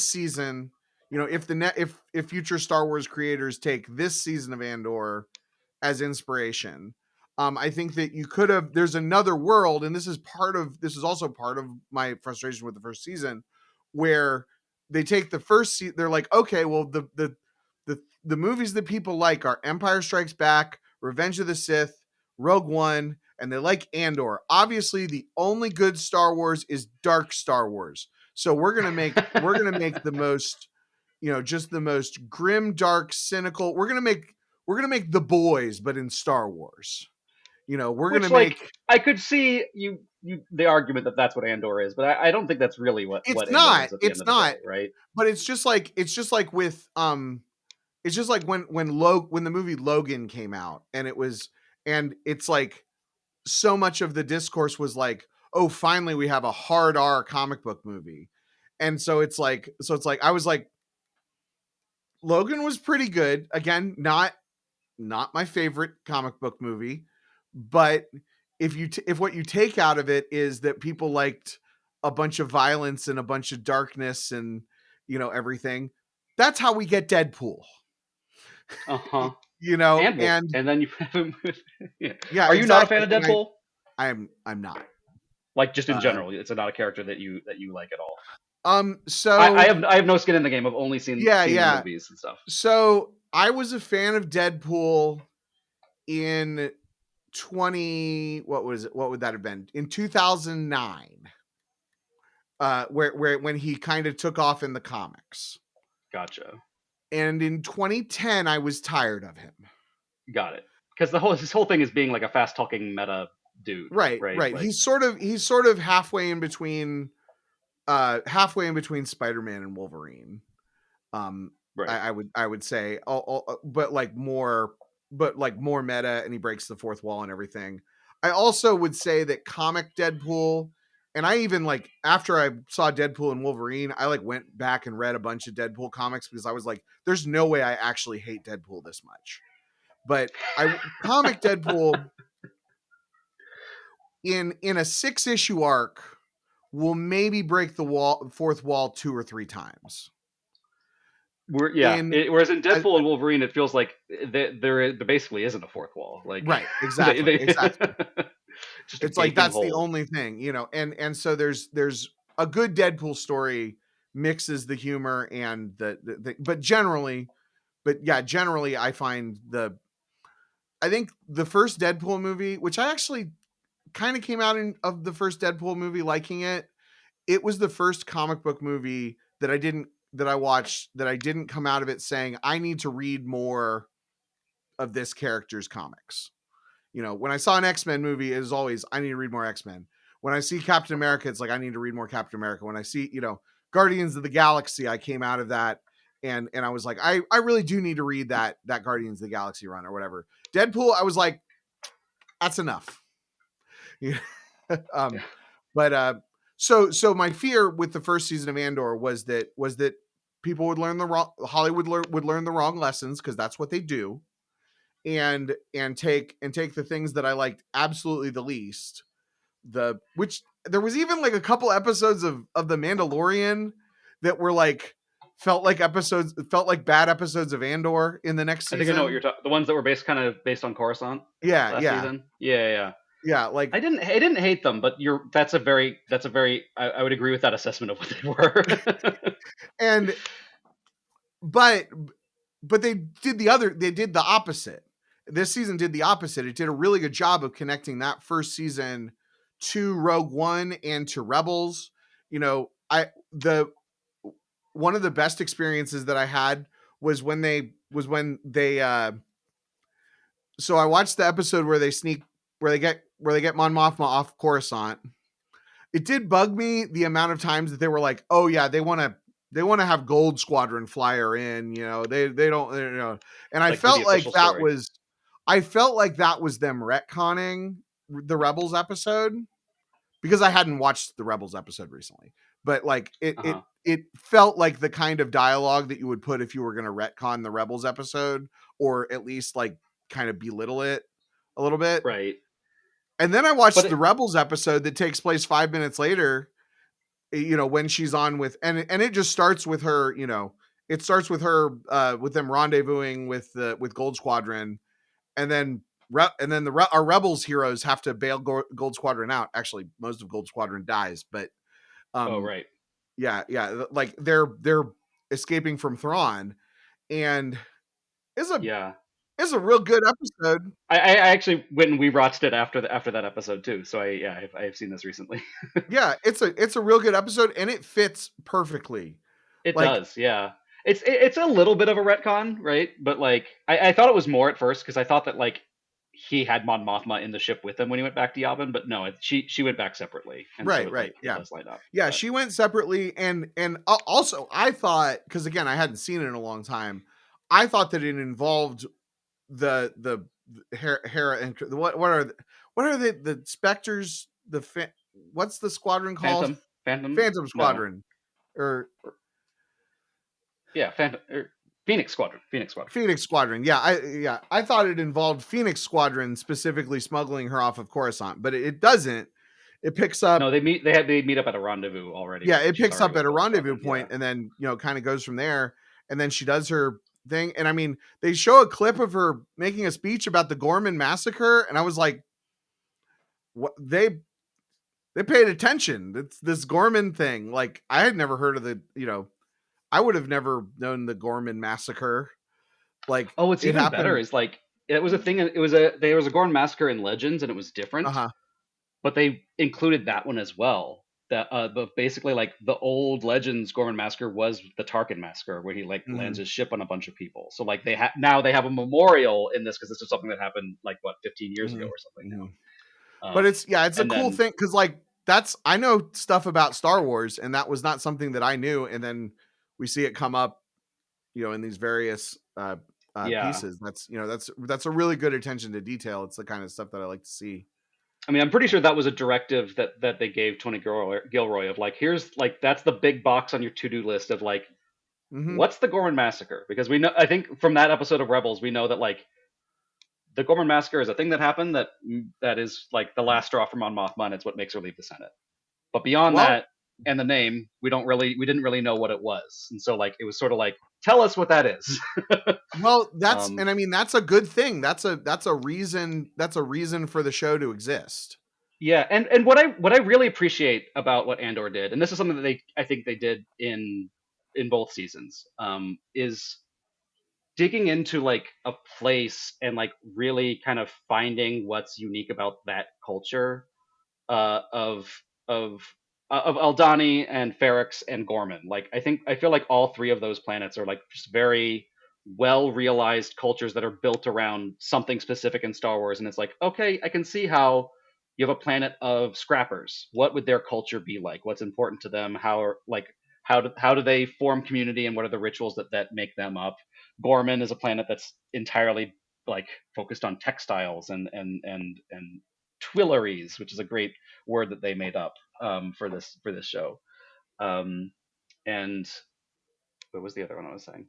Speaker 1: season, if future Star Wars creators take this season of Andor as inspiration. I think that you could have. There's another world, and this is also part of my frustration with the first season, where they take the they're like, okay, well, the movies that people like are Empire Strikes Back, Revenge of the Sith, Rogue One, and they like Andor. Obviously, the only good Star Wars is Dark Star Wars. So we're gonna make the most, just the most grim, dark, cynical. We're gonna make the boys, but in Star Wars. We're gonna
Speaker 2: Which, like,
Speaker 1: make
Speaker 2: I could see the argument that that's what Andor is, but I don't think that's really
Speaker 1: it's
Speaker 2: what Andor
Speaker 1: not,
Speaker 2: is at the end
Speaker 1: it's
Speaker 2: of the day,
Speaker 1: not,
Speaker 2: right?
Speaker 1: but it's just like with it's just like when the movie Logan came out, and it's like so much of the discourse was like, oh, finally we have a hard R comic book movie. And so it's like I was like, Logan was pretty good. Again, not my favorite comic book movie, but if what you take out of it is that people liked a bunch of violence and a bunch of darkness and everything, that's how we get Deadpool.
Speaker 2: Uh huh.
Speaker 1: And
Speaker 2: And then you have him. Yeah.
Speaker 1: yeah,
Speaker 2: Are you not a fan
Speaker 1: exactly.
Speaker 2: of
Speaker 1: And I
Speaker 2: Deadpool?
Speaker 1: I'm not.
Speaker 2: Like, just in
Speaker 1: Uh
Speaker 2: general, it's not a character that you like at all.
Speaker 1: so
Speaker 2: I have no skin in the game. I've only
Speaker 1: yeah,
Speaker 2: seen the
Speaker 1: yeah.
Speaker 2: movies and stuff.
Speaker 1: So I was a fan of Deadpool in what would that have been? In 2009. Where when he kind of took off in the comics.
Speaker 2: Gotcha.
Speaker 1: And in 2010 I was tired of him.
Speaker 2: Got it. Because the whole his whole thing is being like a fast talking meta dude,
Speaker 1: Right,
Speaker 2: right?
Speaker 1: right.
Speaker 2: Like,
Speaker 1: He's sort of halfway in between Spider-Man and Wolverine. Um, I,
Speaker 2: right.
Speaker 1: I would I would say, but like more meta, and he breaks the fourth wall and everything. I also would say that comic Deadpool, and I even like after I saw Deadpool and Wolverine, I like went back and read a bunch of Deadpool comics because I was like, there's no way I actually hate Deadpool this much. But I comic Deadpool in a 6-issue arc will maybe break the fourth wall 2 or 3 times. In
Speaker 2: Whereas in
Speaker 1: I,
Speaker 2: Deadpool and Wolverine, it feels like there basically isn't a fourth wall. Like,
Speaker 1: right,
Speaker 2: they,
Speaker 1: exactly,
Speaker 2: they
Speaker 1: exactly.
Speaker 2: just a
Speaker 1: It's like
Speaker 2: gaping
Speaker 1: that's the
Speaker 2: hole.
Speaker 1: only thing, and so there's a good Deadpool story mixes the humor and but generally I think the first Deadpool movie, which I actually kind of came out of the first Deadpool movie liking it. It was the first comic book movie that I watched that I didn't come out of it saying I need to read more of this character's comics. When I saw an X-Men movie, it was always I need to read more X-Men. When I see Captain America, it's like I need to read more Captain America. When I see, Guardians of the Galaxy, I came out of that and I was like, I really do need to read that Guardians of the Galaxy run or whatever. Deadpool, I was like, that's enough. Yeah. um, but so my fear with the first season of Andor was that people would learn the wrong Hollywood would learn the wrong lessons because that's what they do, and take the things that I liked absolutely the least. Which there was even like a couple episodes of The Mandalorian that were like felt like bad episodes of Andor in the next
Speaker 2: I think I know what
Speaker 1: season.
Speaker 2: you're talking. The ones that were kind of based on Coruscant
Speaker 1: Yeah,
Speaker 2: last
Speaker 1: yeah,
Speaker 2: season. Yeah, yeah, yeah.
Speaker 1: yeah. Like
Speaker 2: I didn't hate them, but that's a very I would agree with that assessment of what they were.
Speaker 1: and but but they did the opposite. This season did the opposite. It did a really good job of connecting that first season to Rogue One and to Rebels. I the one of the best experiences that I had was when they so I watched the episode where they get Mon Mothma off Coruscant, it did bug me the amount of times that they were like, "Oh yeah, they want to have Gold Squadron flyer in, they don't, and
Speaker 2: Like for the official story.
Speaker 1: I felt like that was them retconning the Rebels episode because I hadn't watched the Rebels episode recently, but like it
Speaker 2: Uh
Speaker 1: it
Speaker 2: huh.
Speaker 1: it felt like the kind of dialogue that you would put if you were going to retcon the Rebels episode, or at least like kind of belittle it a little bit.
Speaker 2: Right.
Speaker 1: And then I
Speaker 2: But
Speaker 1: watched the
Speaker 2: it,
Speaker 1: Rebels episode that takes place 5 minutes later, when she's on with, and it just starts with her, it starts with her with them rendezvousing with Gold Squadron, and then our Rebels heroes have to bail Gold Squadron out. Actually, most of Gold Squadron dies, but
Speaker 2: oh
Speaker 1: um
Speaker 2: right.
Speaker 1: yeah, like they're escaping from Thrawn, and it's a
Speaker 2: Yeah.
Speaker 1: it's a real good episode.
Speaker 2: I actually went and we watched it after that episode too. So I've seen this recently.
Speaker 1: Yeah, it's a real good episode, and it fits perfectly.
Speaker 2: It
Speaker 1: Like,
Speaker 2: does, yeah. It's a little bit of a retcon, right? But like, I thought it was more at first because I thought that like he had Mon Mothma in the ship with him when he went back to Yavin, but no, she went back separately, and so
Speaker 1: right,
Speaker 2: it
Speaker 1: right,
Speaker 2: like it
Speaker 1: yeah.
Speaker 2: does line up.
Speaker 1: Yeah,
Speaker 2: But
Speaker 1: she went separately, and also I thought, because again, I hadn't seen it in a long time, I thought that it involved the Hera and what are the Spectres, what's the squadron called?
Speaker 2: Phantom,
Speaker 1: Phantom
Speaker 2: no,
Speaker 1: Squadron, or
Speaker 2: yeah, Phantom Phoenix Squadron, Phoenix Squadron.
Speaker 1: Phoenix Squadron. Yeah, I thought it involved Phoenix Squadron specifically smuggling her off of Coruscant, but it doesn't. It picks
Speaker 2: No,
Speaker 1: up
Speaker 2: they meet up at a rendezvous already
Speaker 1: Yeah,
Speaker 2: with
Speaker 1: it
Speaker 2: she's
Speaker 1: picks
Speaker 2: already
Speaker 1: up at
Speaker 2: with
Speaker 1: a
Speaker 2: Gold
Speaker 1: rendezvous
Speaker 2: Squadron.
Speaker 1: point
Speaker 2: Yeah.
Speaker 1: and then, kind of goes from there. And then she does her thing. And I mean, they show a clip of her making a speech about the Gorman massacre. And I was like, what they paid attention. It's this Gorman thing. Like, I had never heard of I would have never known the Gorman massacre. Like,
Speaker 2: Oh, what's
Speaker 1: it
Speaker 2: even better
Speaker 1: happened.
Speaker 2: is like it was a thing. There was a Gorn massacre in Legends, and it was different,
Speaker 1: Uh-huh.
Speaker 2: but they included that one as well. That but basically like the old Legends Gorman massacre was the Tarkin massacre, where he like lands
Speaker 1: Hmm.
Speaker 2: his ship on a bunch of people. So like now they have a memorial in this because this is something that happened like what 15 years ago
Speaker 1: Hmm.
Speaker 2: or something
Speaker 1: Hmm.
Speaker 2: now.
Speaker 1: But it's a
Speaker 2: And
Speaker 1: cool
Speaker 2: then
Speaker 1: thing because, like, I know stuff about Star Wars, and that was not something that I knew. And then we see it come up, in these various
Speaker 2: yeah,
Speaker 1: pieces. That's a really good attention to detail. It's the kind of stuff that I like to see.
Speaker 2: I mean I'm pretty sure that was a directive that they gave Tony Gilroy of like here's like that's the big box on your to do list of like
Speaker 1: Hmm.
Speaker 2: what's the Gorman massacre? Because we know, I think from that episode of Rebels, we know that like the Gorman massacre is a thing that happened that is like the last straw for Mon Mothma, and it's what makes her leave the Senate. But beyond
Speaker 1: Well,
Speaker 2: that and the name, we didn't really know what it was, and so like it was sort of like tell us what that is.
Speaker 1: that's
Speaker 2: um,
Speaker 1: and I mean that's a good thing. That's a reason. That's a reason for the show to exist.
Speaker 2: yeah, and what I really appreciate about what Andor did, and this is something that they I think they did in both seasons, is digging into like a place and like really kind of finding what's unique about that culture uh, of of of Aldani and Ferrix and Gorman. Like I feel like all three of those planets are like just very well realized cultures that are built around something specific in Star Wars. And it's like, okay, I can see how you have a planet of scrappers. What would their culture be like? What's important to them? How do they form community and what are the rituals that make them up? Gorman is a planet that's entirely like focused on textiles and Twilleries, which is a great word that they made up for this show. Um, and what was the other one I was saying?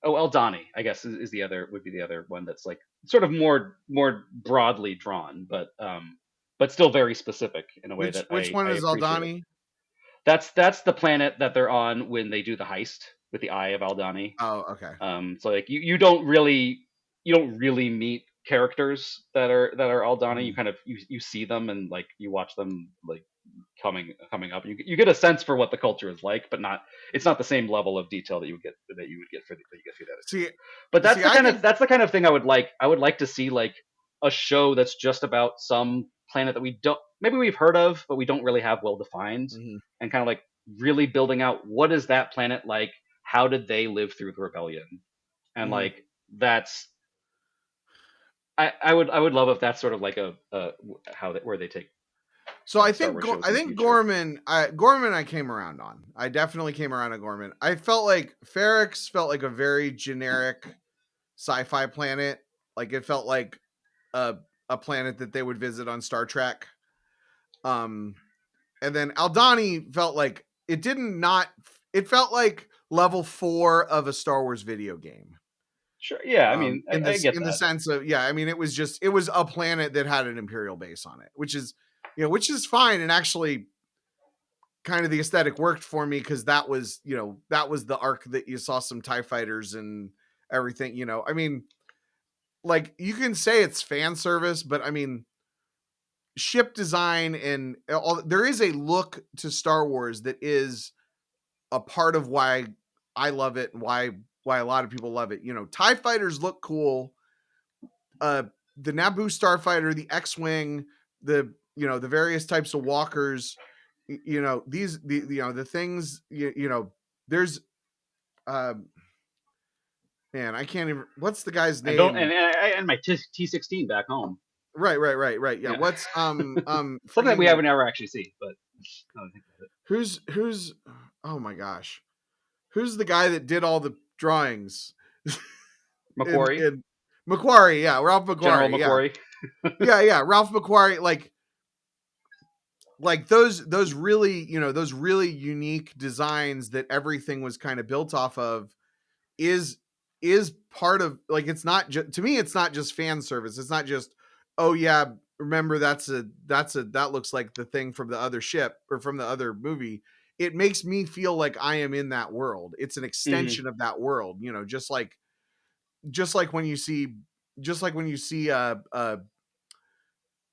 Speaker 2: Oh, Eldani, I guess is the other would be the other one that's like sort of more broadly drawn, but still very specific in a way
Speaker 1: Which
Speaker 2: that
Speaker 1: which one
Speaker 2: I
Speaker 1: is
Speaker 2: appreciate.
Speaker 1: Aldani?
Speaker 2: That's the planet that they're on when they do the heist with the Eye of Aldani.
Speaker 1: Oh, okay.
Speaker 2: So like you don't really meet characters that are Aldani. You
Speaker 1: Mhm.
Speaker 2: kind of you see them and like you watch them like coming up. You get a sense for what the culture is like, but not it's not the same level of detail that you would get that you get through that
Speaker 1: See,
Speaker 2: series. But
Speaker 1: I think.
Speaker 2: that's the kind of thing I would like. I would like to see like a show that's just about some planet that we don't maybe we've heard of, but we don't really have well defined,
Speaker 1: Mhm.
Speaker 2: and kind of like really building out what is that planet like? How did they live through the rebellion? And
Speaker 1: Mhm.
Speaker 2: like that's I would love if that's sort of like a how where they take.
Speaker 1: So
Speaker 2: Star Wars shows
Speaker 1: I
Speaker 2: in the
Speaker 1: think
Speaker 2: future.
Speaker 1: Gorman I came around on. I definitely came around on Gorman. I felt like Ferrix felt like a very generic sci-fi planet. Like it felt like a a planet that they would visit on Star Trek. Um and then Aldani felt like it didn't not it felt like level 4 of a Star Wars video game.
Speaker 2: Sure. Yeah. I mean, I get
Speaker 1: In the
Speaker 2: that.
Speaker 1: sense of, yeah, I mean it was a planet that had an imperial base on it, which is, you know, which is fine, and actually kind of the aesthetic worked for me because that was, you know, that was the arc that you saw some TIE fighters and everything, you know. I mean, like you can say it's fan service, but I mean ship design and all, there is a look to Star Wars that is a part of why I love it and why a lot of people love it. You know, TIE fighters look cool. Uh the Naboo starfighter, the X-wing, the, you know, the various types of walkers, you know, you know, the things, you know, there's uh man, I can't even, what's the guy's
Speaker 2: And don't
Speaker 1: name?
Speaker 2: and my T16 back home.
Speaker 1: Right. Yeah.
Speaker 2: Yeah.
Speaker 1: What's
Speaker 2: Something that we
Speaker 1: freaking
Speaker 2: haven't ever actually seen, but now that I think about it.
Speaker 1: who's oh my gosh. Who's the guy that did all the drawings?
Speaker 2: Macquarie,
Speaker 1: In Macquarie, yeah, Ralph
Speaker 2: General
Speaker 1: Macquarie, yeah.
Speaker 2: Macquarie.
Speaker 1: Yeah, Ralph Macquarie, like those really, you know, those really unique designs that everything was kind of built off of is is part of, like, it's not just, to me it's not just fan service. It's not just, oh yeah, remember that's a that looks like the thing from the other ship or from the other movie. It makes me feel like I am in that world. It's an
Speaker 2: Hmm.
Speaker 1: extension of that world, you know, just like when you see just like when you see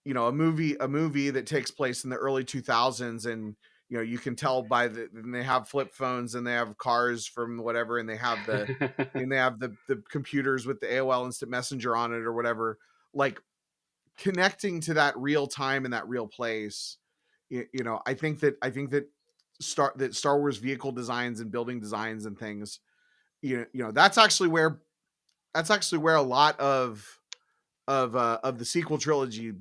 Speaker 1: you know, a movie that takes place in the early 2000s, and you know, you can tell by the, and they have flip phones and they have cars from whatever, and they have the, and they have the computers with the AOL instant messenger on it or whatever, like connecting to that real time and that real place. You know, I think that Star Wars vehicle designs and building designs and things, you know, that's actually where a lot of the sequel trilogy,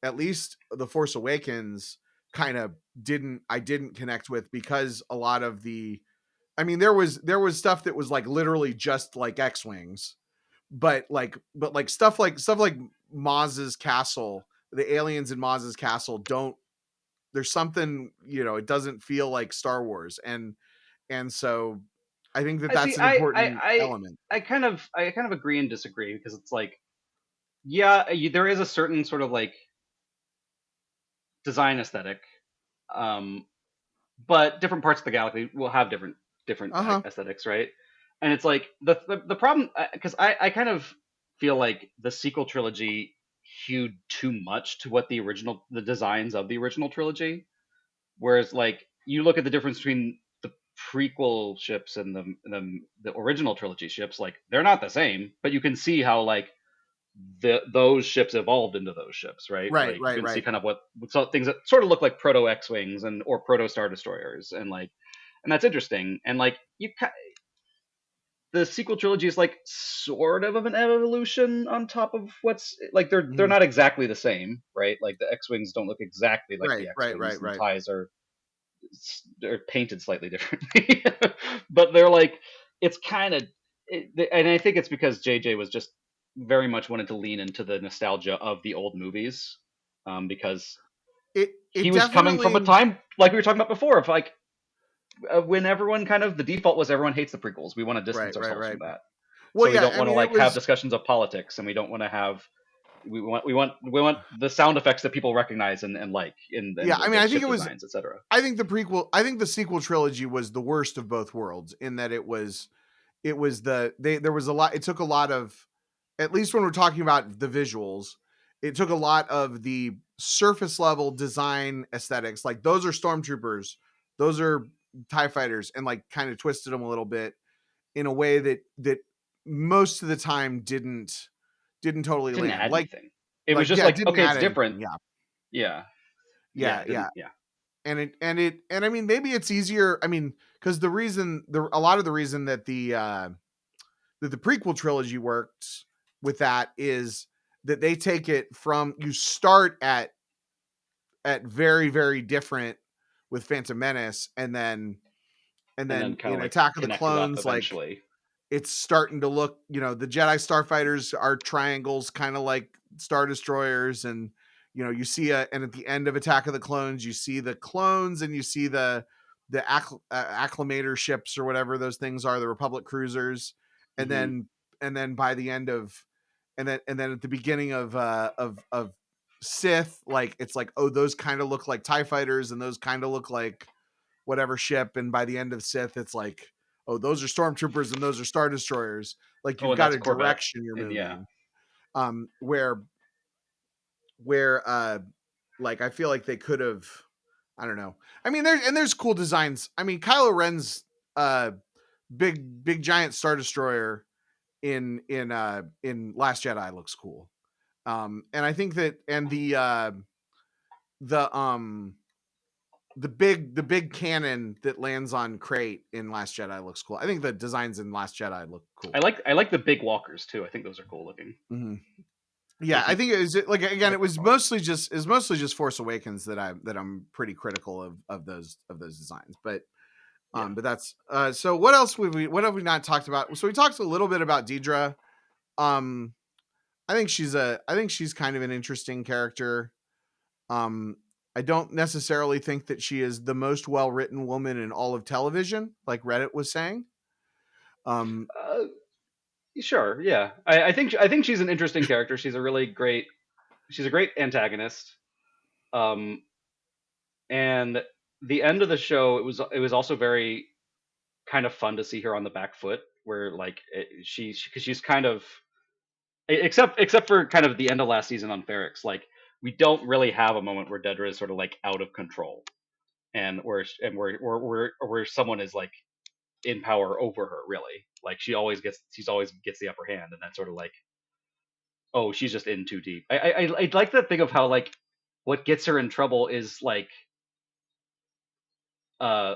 Speaker 1: at least The Force Awakens, kind of didn't connect with, because a lot of the, I mean, there was stuff that was like literally just like X-wings, but like stuff like Maz's castle, the aliens in Maz's castle don't, there's something, you know, it doesn't feel like Star Wars, and so I think that
Speaker 2: I
Speaker 1: that's
Speaker 2: see.
Speaker 1: an important element.
Speaker 2: I kind of agree and disagree because it's like, yeah, there is a certain sort of like design aesthetic, um, but different parts of the galaxy will have different
Speaker 1: Uh-huh.
Speaker 2: aesthetics, right? And it's like the problem, because I kind of feel like the sequel trilogy hewed too much to what the designs of the original trilogy. Whereas, like, you look at the difference between the prequel ships and the original trilogy ships, like they're not the same, but you can see how like those ships evolved into those ships, right?
Speaker 1: Right,
Speaker 2: Like you
Speaker 1: right,
Speaker 2: can see
Speaker 1: right.
Speaker 2: kind of what so things that sort of look like proto X wings and or proto Star Destroyers, and like, and that's interesting. And like the sequel trilogy is like sort of an evolution on top of what's like they're
Speaker 1: Mhm.
Speaker 2: not exactly the same, right? Like the X wings don't look exactly like the X wings, and the
Speaker 1: Right.
Speaker 2: ties are they're painted slightly differently, but they're like it's kind of, and I think it's because JJ was just very much wanted to lean into the nostalgia of the old movies, because he
Speaker 1: It
Speaker 2: was coming from a
Speaker 1: definitely,
Speaker 2: time like we were talking about before of like when everyone kind of the default was everyone hates the prequels. We want to distance ourselves
Speaker 1: right.
Speaker 2: from that,
Speaker 1: Well,
Speaker 2: so we
Speaker 1: yeah,
Speaker 2: don't
Speaker 1: I
Speaker 2: want to
Speaker 1: mean, it
Speaker 2: like have
Speaker 1: was,
Speaker 2: discussions of politics, and we don't want to have we want the sound effects that people recognize and like
Speaker 1: yeah,
Speaker 2: in
Speaker 1: I mean,
Speaker 2: the
Speaker 1: I think
Speaker 2: ship
Speaker 1: it was,
Speaker 2: designs, etc.
Speaker 1: I think the sequel trilogy was the worst of both worlds, in that it was there was a lot, it took a lot of, at least when we're talking about the visuals, it took a lot of the surface level design aesthetics, like those are stormtroopers, those are TIE fighters, and like kind of twisted them a little bit in a way that most of the time didn't totally
Speaker 2: Didn't
Speaker 1: land.
Speaker 2: add anything. It was
Speaker 1: Like
Speaker 2: just
Speaker 1: yeah, it
Speaker 2: like,
Speaker 1: didn't
Speaker 2: okay,
Speaker 1: add
Speaker 2: it's different.
Speaker 1: anything. Yeah.
Speaker 2: Yeah, yeah,
Speaker 1: Yeah,
Speaker 2: it
Speaker 1: yeah.
Speaker 2: didn't. Yeah,
Speaker 1: And I mean, maybe it's easier, I mean, cuz the reason, the a lot of the reason that the prequel trilogy works with that is that they take it from, you start at at very, very different with Phantom Menace, and
Speaker 2: and then
Speaker 1: then
Speaker 2: kind of
Speaker 1: in
Speaker 2: like
Speaker 1: Attack of the
Speaker 2: connect it up
Speaker 1: Clones, like
Speaker 2: eventually.
Speaker 1: it's starting to look, the Jedi starfighters are triangles, kind of like Star Destroyers, and you see and at the end of Attack of the Clones, you see the clones, and you see the acclimator ships or whatever those things are, the Republic cruisers, and
Speaker 2: Hmm.
Speaker 1: then by the end of, and then at the beginning of Sith, like it's like, oh, those kind of look like TIE fighters, and those kind of look like whatever ship, and by the end of Sith, it's like, oh, those are stormtroopers and those are star destroyers. Like
Speaker 2: Oh,
Speaker 1: you've
Speaker 2: and
Speaker 1: got
Speaker 2: that's
Speaker 1: a
Speaker 2: a Corvette.
Speaker 1: direction you're
Speaker 2: And yeah,
Speaker 1: moving. Where like I feel like they could have, I don't know. I mean, there's cool designs. I mean, Kylo Ren's uh big giant star destroyer in Last Jedi looks cool. And I think that, and the the big cannon that lands on Crate in Last Jedi looks cool. I think the designs in Last Jedi look
Speaker 2: I
Speaker 1: cool.
Speaker 2: like the big walkers too. I think those are cool looking.
Speaker 1: Hmm. Yeah,
Speaker 2: Like
Speaker 1: I
Speaker 2: you,
Speaker 1: think it was like, again,
Speaker 2: like
Speaker 1: it
Speaker 2: the
Speaker 1: was
Speaker 2: car.
Speaker 1: mostly just Force Awakens that I'm pretty critical of those designs.
Speaker 2: Yeah.
Speaker 1: But that's so what have we not talked about? So we talked a little bit about Deidre. Um I think she's kind of an interesting character. Um I don't necessarily think that she is the most well-written woman in all of television, like Reddit was saying. Um
Speaker 2: Sure. Yeah. I think she's an interesting character. She's a great antagonist. Um, and the end of the show, it was also very kind of fun to see her on the back foot, where like because she's kind of, except for kind of the end of last season on Ferrix, like we don't really have a moment where Dedra is sort of like out of control, and where someone is like in power over her, really. Like she's always gets the upper hand, and that's sort of like, oh, she's just in too deep. I like that thing of how like what gets her in trouble is like uh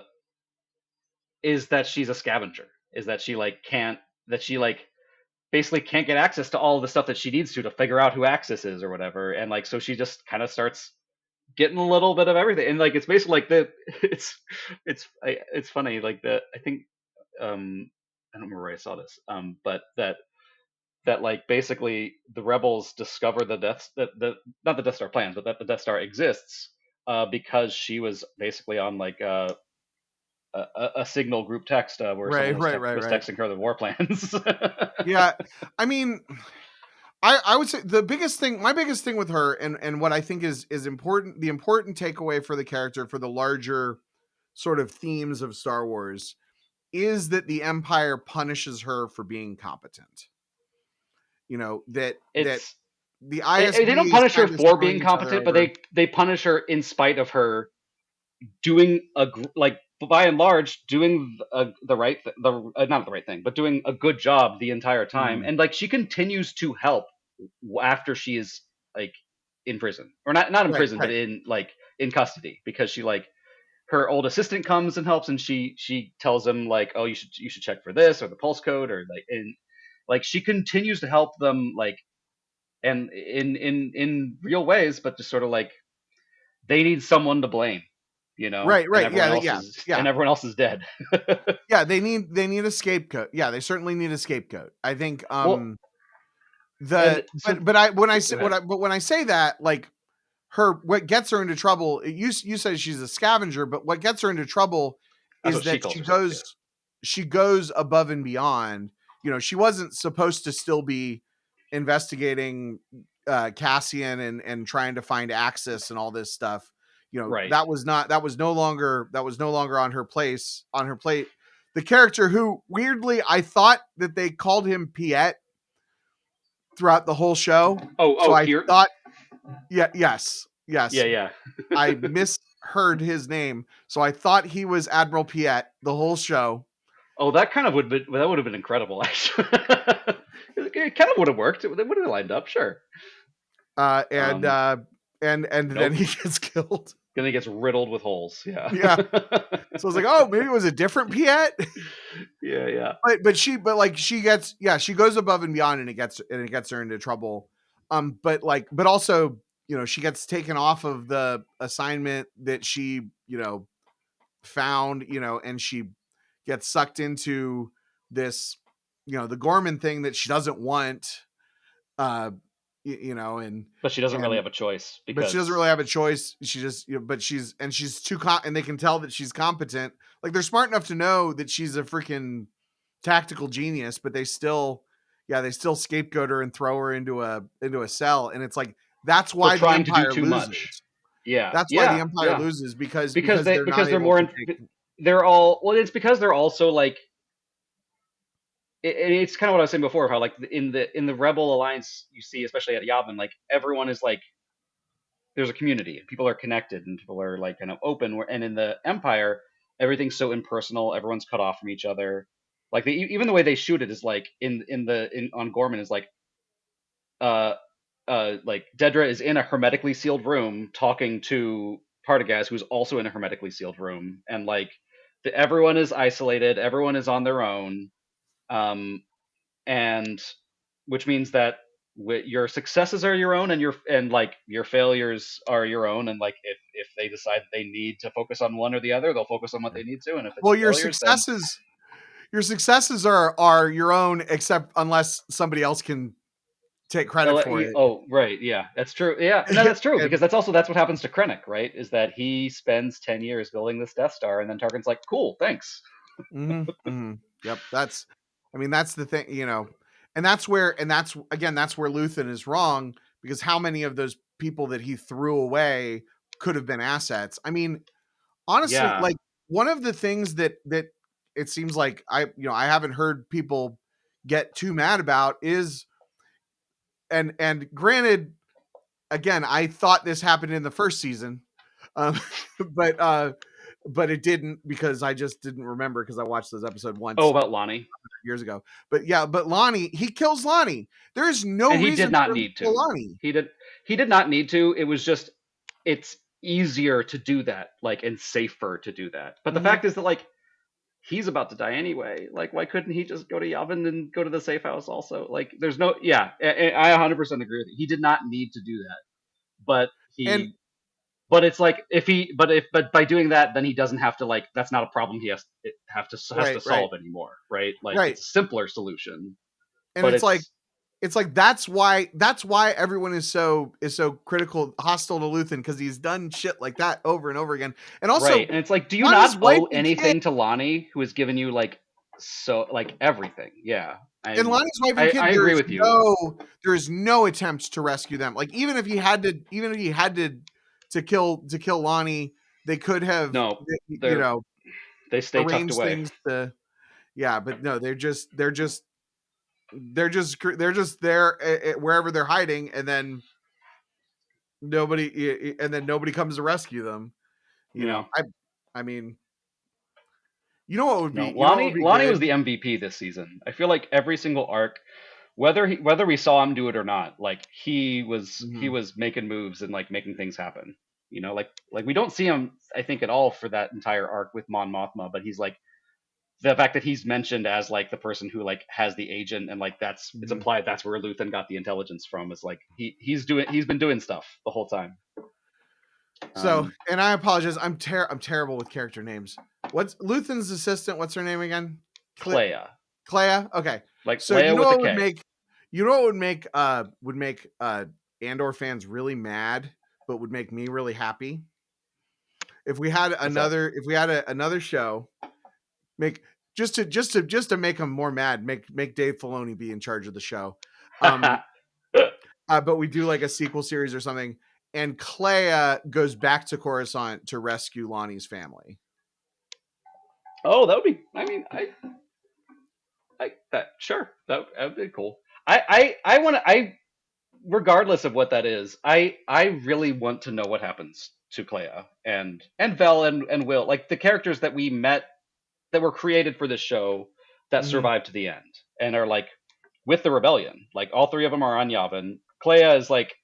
Speaker 2: is that she's a scavenger, is that she like can't that she like basically can't get access to all the stuff that she needs to figure out who Axis is or whatever, and like so she just kind of starts getting a little bit of everything, and like it's basically like the it's funny like the I think I don't remember where I saw this, but that like basically the rebels discover the death that the not the Death Star plans, but that the Death Star exists because she was basically on like a signal group text where
Speaker 1: right,
Speaker 2: someone was
Speaker 1: right, right,
Speaker 2: was
Speaker 1: right.
Speaker 2: texting her the war plans.
Speaker 1: Yeah. I mean, I would say my biggest thing with her, and what I think is important, the important takeaway for the character, for the larger sort of themes of Star Wars, is that the Empire punishes her for being competent. That
Speaker 2: It's
Speaker 1: the
Speaker 2: they
Speaker 1: ISB
Speaker 2: don't
Speaker 1: is
Speaker 2: punish her
Speaker 1: kind of
Speaker 2: for being
Speaker 1: screwing each other
Speaker 2: competent, but
Speaker 1: over.
Speaker 2: they punish her in spite of her doing like by and large doing the right the not the right thing, but doing a good job the entire time,
Speaker 1: Mhm.
Speaker 2: and like she continues to help after she is like in prison, or not in
Speaker 1: Right,
Speaker 2: prison, but
Speaker 1: right.
Speaker 2: in like in custody, because she like her old assistant comes and helps, and she tells him like, oh, you should check for this or the pulse code, or like, and like she continues to help them, like, and in real ways, but just sort of like they need someone to blame,
Speaker 1: Right,
Speaker 2: and
Speaker 1: right. Yeah, yeah, yeah.
Speaker 2: everyone else is dead.
Speaker 1: Yeah, they need a scapegoat. Yeah, they certainly need a scapegoat. I think
Speaker 2: Well,
Speaker 1: the
Speaker 2: and so go ahead.
Speaker 1: but when I say that, like, what gets her into trouble, you said she's a scavenger, but what gets her into trouble
Speaker 2: That's
Speaker 1: is
Speaker 2: what she
Speaker 1: that
Speaker 2: calls herself. Yeah,
Speaker 1: she goes above and beyond. She wasn't supposed to still be investigating Cassian, and trying to find Axis and all this stuff.
Speaker 2: right.
Speaker 1: That was no longer on her plate. The character, who weirdly I thought that they called him Piet throughout the whole show. So
Speaker 2: Oh,
Speaker 1: I
Speaker 2: here.
Speaker 1: thought, yeah, yes,
Speaker 2: Yeah,
Speaker 1: yes,
Speaker 2: yeah.
Speaker 1: I misheard his name, so I thought he was Admiral Piet the whole show.
Speaker 2: Oh, that would have been incredible. Actually, it kind of would have worked. It would have lined up. Sure.
Speaker 1: Uh, and
Speaker 2: Um,
Speaker 1: uh, and then
Speaker 2: nope.
Speaker 1: he gets killed.
Speaker 2: Then it gets riddled with holes. Yeah.
Speaker 1: Yeah, so I was like, oh, maybe it was a different Piet.
Speaker 2: Yeah, yeah.
Speaker 1: But she goes above and beyond, and it gets her into trouble. But also, she gets taken off of the assignment that she, found, and she gets sucked into this, the Gorman thing that she doesn't want, uh, and
Speaker 2: But she doesn't really
Speaker 1: and
Speaker 2: have a choice
Speaker 1: but she doesn't
Speaker 2: because
Speaker 1: really have a choice. She just, but she's too and they can tell that she's competent. Like they're smart enough to know that she's a freaking tactical genius, but they still scapegoat her and throw her into a cell. And it's like that's
Speaker 2: for
Speaker 1: why the
Speaker 2: trying to do
Speaker 1: Empire
Speaker 2: too much.
Speaker 1: loses.
Speaker 2: Yeah,
Speaker 1: That's why the
Speaker 2: yeah,
Speaker 1: Empire
Speaker 2: yeah.
Speaker 1: loses because
Speaker 2: Because
Speaker 1: they're not
Speaker 2: they're
Speaker 1: able
Speaker 2: more
Speaker 1: to take.
Speaker 2: they're all well. It's because they're also like it's kind of what I was saying before. How like in the Rebel Alliance, you see, especially at Yavin, like everyone is like there's a community and people are connected and people are like kind of open. And in the Empire, everything's so impersonal. Everyone's cut off from each other. Like even the way they shoot it is like in on Gorman is uh like Dedra is in a hermetically sealed room talking to Partagaz, who's also in a hermetically sealed room, and like everyone is isolated, everyone is on their own, and which means that your successes are your own, and your failures are your own, and like if they decide they need to focus on one or the other, they'll focus on what they need to, and if it's
Speaker 1: Well,
Speaker 2: failures, then
Speaker 1: your successes are your own, except unless somebody else can take credit for it.
Speaker 2: oh right, yeah, that's true. Yeah, no, that's true
Speaker 1: And
Speaker 2: because that's what happens to Krennic, right? Is that he spends 10 years building this Death Star, and then Tarkin's like, "Cool, thanks."
Speaker 1: Yep, I mean, that's the thing, and that's again, that's where Luthen is wrong because how many of those people that he threw away could have been assets? I mean, honestly,
Speaker 2: Yeah,
Speaker 1: like one of the things that it seems like I haven't heard people get too mad about is, and granted, again, I thought this happened in the first season, um, but but it didn't because I just didn't remember because I watched this episode
Speaker 2: oh,
Speaker 1: once
Speaker 2: about Lonnie.
Speaker 1: years ago. But yeah, but Lonnie, he kills Lonnie. There is no
Speaker 2: And he
Speaker 1: reason
Speaker 2: did not
Speaker 1: for him to
Speaker 2: need
Speaker 1: kill
Speaker 2: to.
Speaker 1: Lonnie.
Speaker 2: He did not need to. It was just it's easier to do that, like, and safer to do that. But the
Speaker 1: Hmm.
Speaker 2: fact is that like he's about to die anyway. Like, why couldn't he just go to Yavin and go to the safe house also? Like, there's no, yeah, I 100% agree with you. He did not need to do that, but
Speaker 1: And
Speaker 2: but it's like but by doing that, then he doesn't have to like that's not a problem he has to
Speaker 1: right, right,
Speaker 2: solve anymore, right? Like,
Speaker 1: right.
Speaker 2: it's a simpler solution,
Speaker 1: And
Speaker 2: but
Speaker 1: it's like that's why everyone is so critical, hostile to Luthen because he's done shit like that over and over again. And
Speaker 2: right,
Speaker 1: also,
Speaker 2: and it's like, do you
Speaker 1: Lonnie's
Speaker 2: not
Speaker 1: wife
Speaker 2: owe
Speaker 1: and kid
Speaker 2: anything to Lonnie, who has given you like so like everything? Yeah,
Speaker 1: and Lonnie's wife and kid,
Speaker 2: I agree with you.
Speaker 1: there is no attempt to rescue them. Like even if he had to kill Lonnie, they could have,
Speaker 2: No,
Speaker 1: you
Speaker 2: they're
Speaker 1: know,
Speaker 2: they stay tucked
Speaker 1: arranged
Speaker 2: away.
Speaker 1: things to. Yeah, but no, they're just there wherever they're hiding, and then nobody comes to rescue them. You
Speaker 2: Yeah,
Speaker 1: know, I mean, what would be
Speaker 2: Lonnie was
Speaker 1: good.
Speaker 2: the MVP this season. I feel like every single arc, whether we saw him do it or not, like he
Speaker 1: Hmm.
Speaker 2: was making moves and like making things happen. Like we don't see him, I think, at all for that entire arc with Mon Mothma, but he's like the fact that he's mentioned as like the person who like has the agent, and like it's
Speaker 1: Hmm.
Speaker 2: implied that's where Luthen got the intelligence from, is like he's been doing stuff the whole time.
Speaker 1: So,
Speaker 2: Um,
Speaker 1: and I apologize. I'm terrible with character names. What's Luthen's assistant? What's her name again? Cle-
Speaker 2: Clea,
Speaker 1: Clea. Okay.
Speaker 2: like
Speaker 1: So
Speaker 2: Leia with a K.
Speaker 1: you know what would make Andor fans really mad, but would make me really happy if we had
Speaker 2: What's that?
Speaker 1: another show. Make just to make them more mad. Make Dave Filoni be in charge of the show. Um, but we do like a sequel series or something, and Clea goes back to Coruscant to rescue Lonnie's family.
Speaker 2: Oh, that would be. I mean, that sure that would be cool. I want to. I Regardless of what that is, I really want to know what happens to Clea and Vel and Will, like the characters that we met that were created for this show that
Speaker 1: Mhm.
Speaker 2: survive to the end and are like with the rebellion. Like all three of them are on Yavin. Clea is like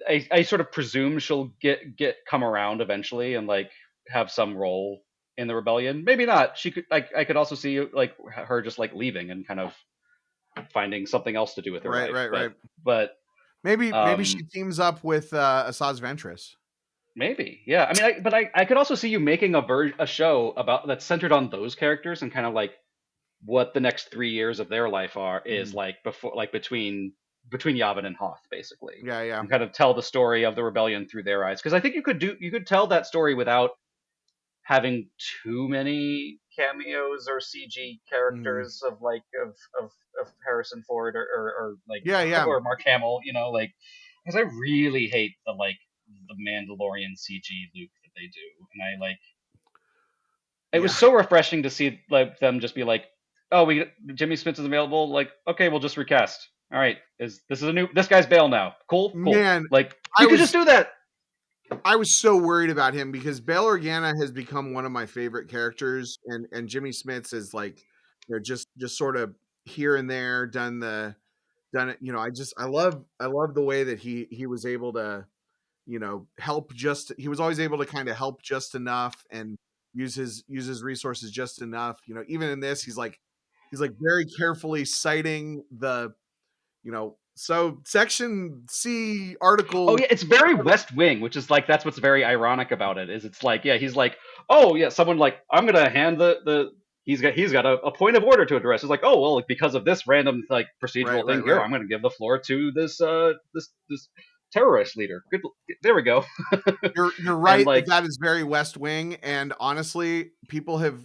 Speaker 2: I sort of presume she'll get come around eventually and like have some role in the rebellion. Maybe not. She could. I could also see like her just like leaving and kind of finding something else to do with her
Speaker 1: Right,
Speaker 2: life.
Speaker 1: right, right.
Speaker 2: But
Speaker 1: Maybe she
Speaker 2: Um,
Speaker 1: teams up with Asajj Ventress.
Speaker 2: Maybe, yeah. I mean, I could also see you making a show about that's centered on those characters and kind of like what the next 3 years of their life are is
Speaker 1: Mhm.
Speaker 2: like before, like between Yavin and Hoth, basically,
Speaker 1: Yeah, yeah.
Speaker 2: and kind of tell the story of the rebellion through their eyes. Because I think you could tell that story without having too many cameos or CG
Speaker 1: Mhm.
Speaker 2: characters of like of Harrison Ford or like
Speaker 1: Yeah, yeah,
Speaker 2: or Mark Hamill, like because I really hate the Mandalorian CG Luke that they do, and I like it was
Speaker 1: yeah.
Speaker 2: so refreshing to see like them just be like, oh, we Jimmy Smith is available, like okay, we'll just recast. All right, this guy's Bale now? Cool.
Speaker 1: Man,
Speaker 2: Like
Speaker 1: I
Speaker 2: you could just
Speaker 1: was
Speaker 2: do that.
Speaker 1: I was so worried about him because Bail Organa has become one of my favorite characters, and Jimmy Smits is like, just sort of here and there done it. I love the way that he was able to, help just he was always able to kind of help just enough and use his resources just enough. Even in this, he's like very carefully citing so section C
Speaker 2: Oh
Speaker 1: article.
Speaker 2: yeah, it's very West Wing, which is like that's what's very ironic about it. Is it's like yeah, he's like oh yeah, someone like I'm gonna hand the he's got a point of order to address. It's like oh well, like, because of this random like
Speaker 1: Right,
Speaker 2: procedural thing
Speaker 1: right,
Speaker 2: here,
Speaker 1: right.
Speaker 2: I'm gonna give the floor to this terrorist leader. Good, there we go.
Speaker 1: You're
Speaker 2: And
Speaker 1: right that
Speaker 2: like
Speaker 1: that is very West Wing, and honestly, people have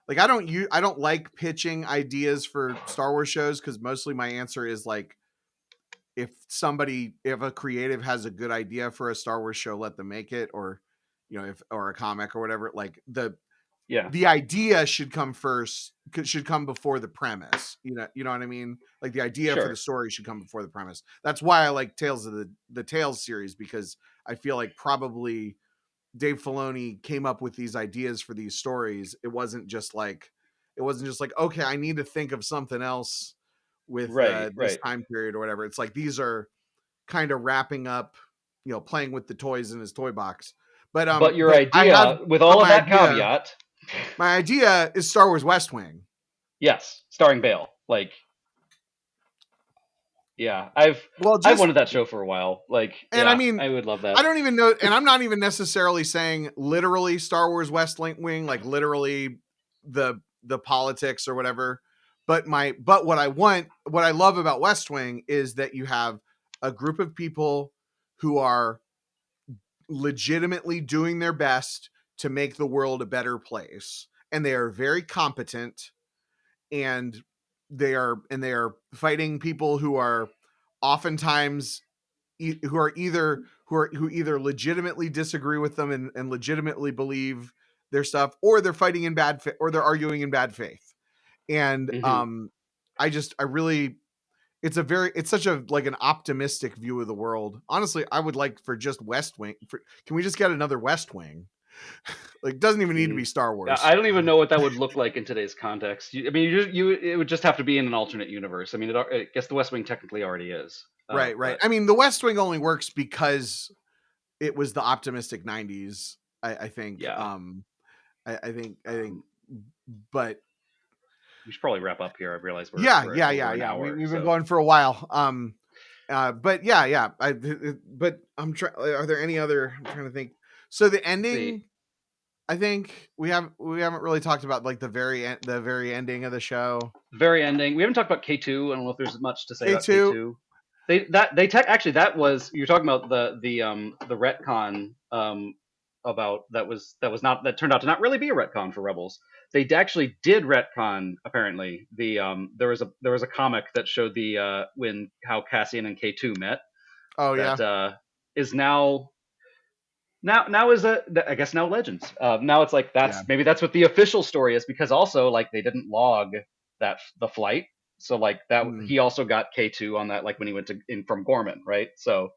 Speaker 1: like I don't like pitching ideas for Star Wars shows because mostly my answer is like if a creative has a good idea for a Star Wars show, let them make it, or if or a comic or whatever. Like
Speaker 2: yeah,
Speaker 1: the idea should come first, should come before the premise. You know what I mean? Like the idea for the
Speaker 2: sure,
Speaker 1: story should come before the premise. That's why I like Tales of the Tales series, because I feel like probably Dave Filoni came up with these ideas for these stories. It wasn't just like okay, I need to think of something else with
Speaker 2: right,
Speaker 1: this
Speaker 2: right.
Speaker 1: time period or whatever. It's like these are kind of wrapping up, playing with the toys in his toy box. But
Speaker 2: But your
Speaker 1: but I have
Speaker 2: idea, with
Speaker 1: but
Speaker 2: all of
Speaker 1: my
Speaker 2: that
Speaker 1: idea
Speaker 2: caveat,
Speaker 1: my idea is Star Wars West Wing.
Speaker 2: yes, starring Bale. Like yeah,
Speaker 1: Well,
Speaker 2: I've
Speaker 1: just
Speaker 2: wanted that show for a while. Like
Speaker 1: and I
Speaker 2: yeah,
Speaker 1: mean,
Speaker 2: I would love that.
Speaker 1: I don't even know, and I'm not even necessarily saying literally Star Wars Wing, like literally the politics or whatever. But what I love about West Wing is that you have a group of people who are legitimately doing their best to make the world a better place, and they are very competent, and they are fighting people who are oftentimes who either legitimately disagree with them and legitimately believe their stuff, or they're fighting in or they're arguing in bad faith. And
Speaker 2: Hmm.
Speaker 1: I really it's such a like an optimistic view of the world. Honestly, I would like for just West Wing. Can we just get another West Wing? Like, it doesn't even need to be
Speaker 2: Mm.
Speaker 1: Star
Speaker 2: Yeah,
Speaker 1: Wars.
Speaker 2: I don't even know what that would look like in today's context. I mean, it would just have to be in an alternate universe. I mean, I guess the West Wing technically already is.
Speaker 1: Right, right.
Speaker 2: But
Speaker 1: I mean, the West Wing only works because it was the optimistic '90s. I think.
Speaker 2: yeah,
Speaker 1: I think.
Speaker 2: um,
Speaker 1: But
Speaker 2: we should probably wrap up here. I realize
Speaker 1: yeah,
Speaker 2: we're
Speaker 1: yeah, yeah,
Speaker 2: over an
Speaker 1: yeah.
Speaker 2: hour.
Speaker 1: We've been
Speaker 2: So
Speaker 1: going for a while. But yeah, yeah. But I'm trying. Are there any other? I'm trying to think. So the
Speaker 2: let's see.
Speaker 1: ending, I think we haven't really talked about like the very ending of the show.
Speaker 2: The very ending. We haven't talked about K2. I don't know if there's much to say about
Speaker 1: K2.
Speaker 2: K2. Actually that was you're talking about the retcon about that turned out to not really be a retcon for Rebels. Actually did retcon apparently. There was a comic that showed the when how Cassian and K2 met
Speaker 1: Oh
Speaker 2: that
Speaker 1: yeah,
Speaker 2: is now is I guess now Legends. Now it's like
Speaker 1: yeah.
Speaker 2: that's what the official story is, because also like they didn't log the flight, so like that
Speaker 1: Mm,
Speaker 2: he also got K2 on that, like when he went to in from Gorman, right? So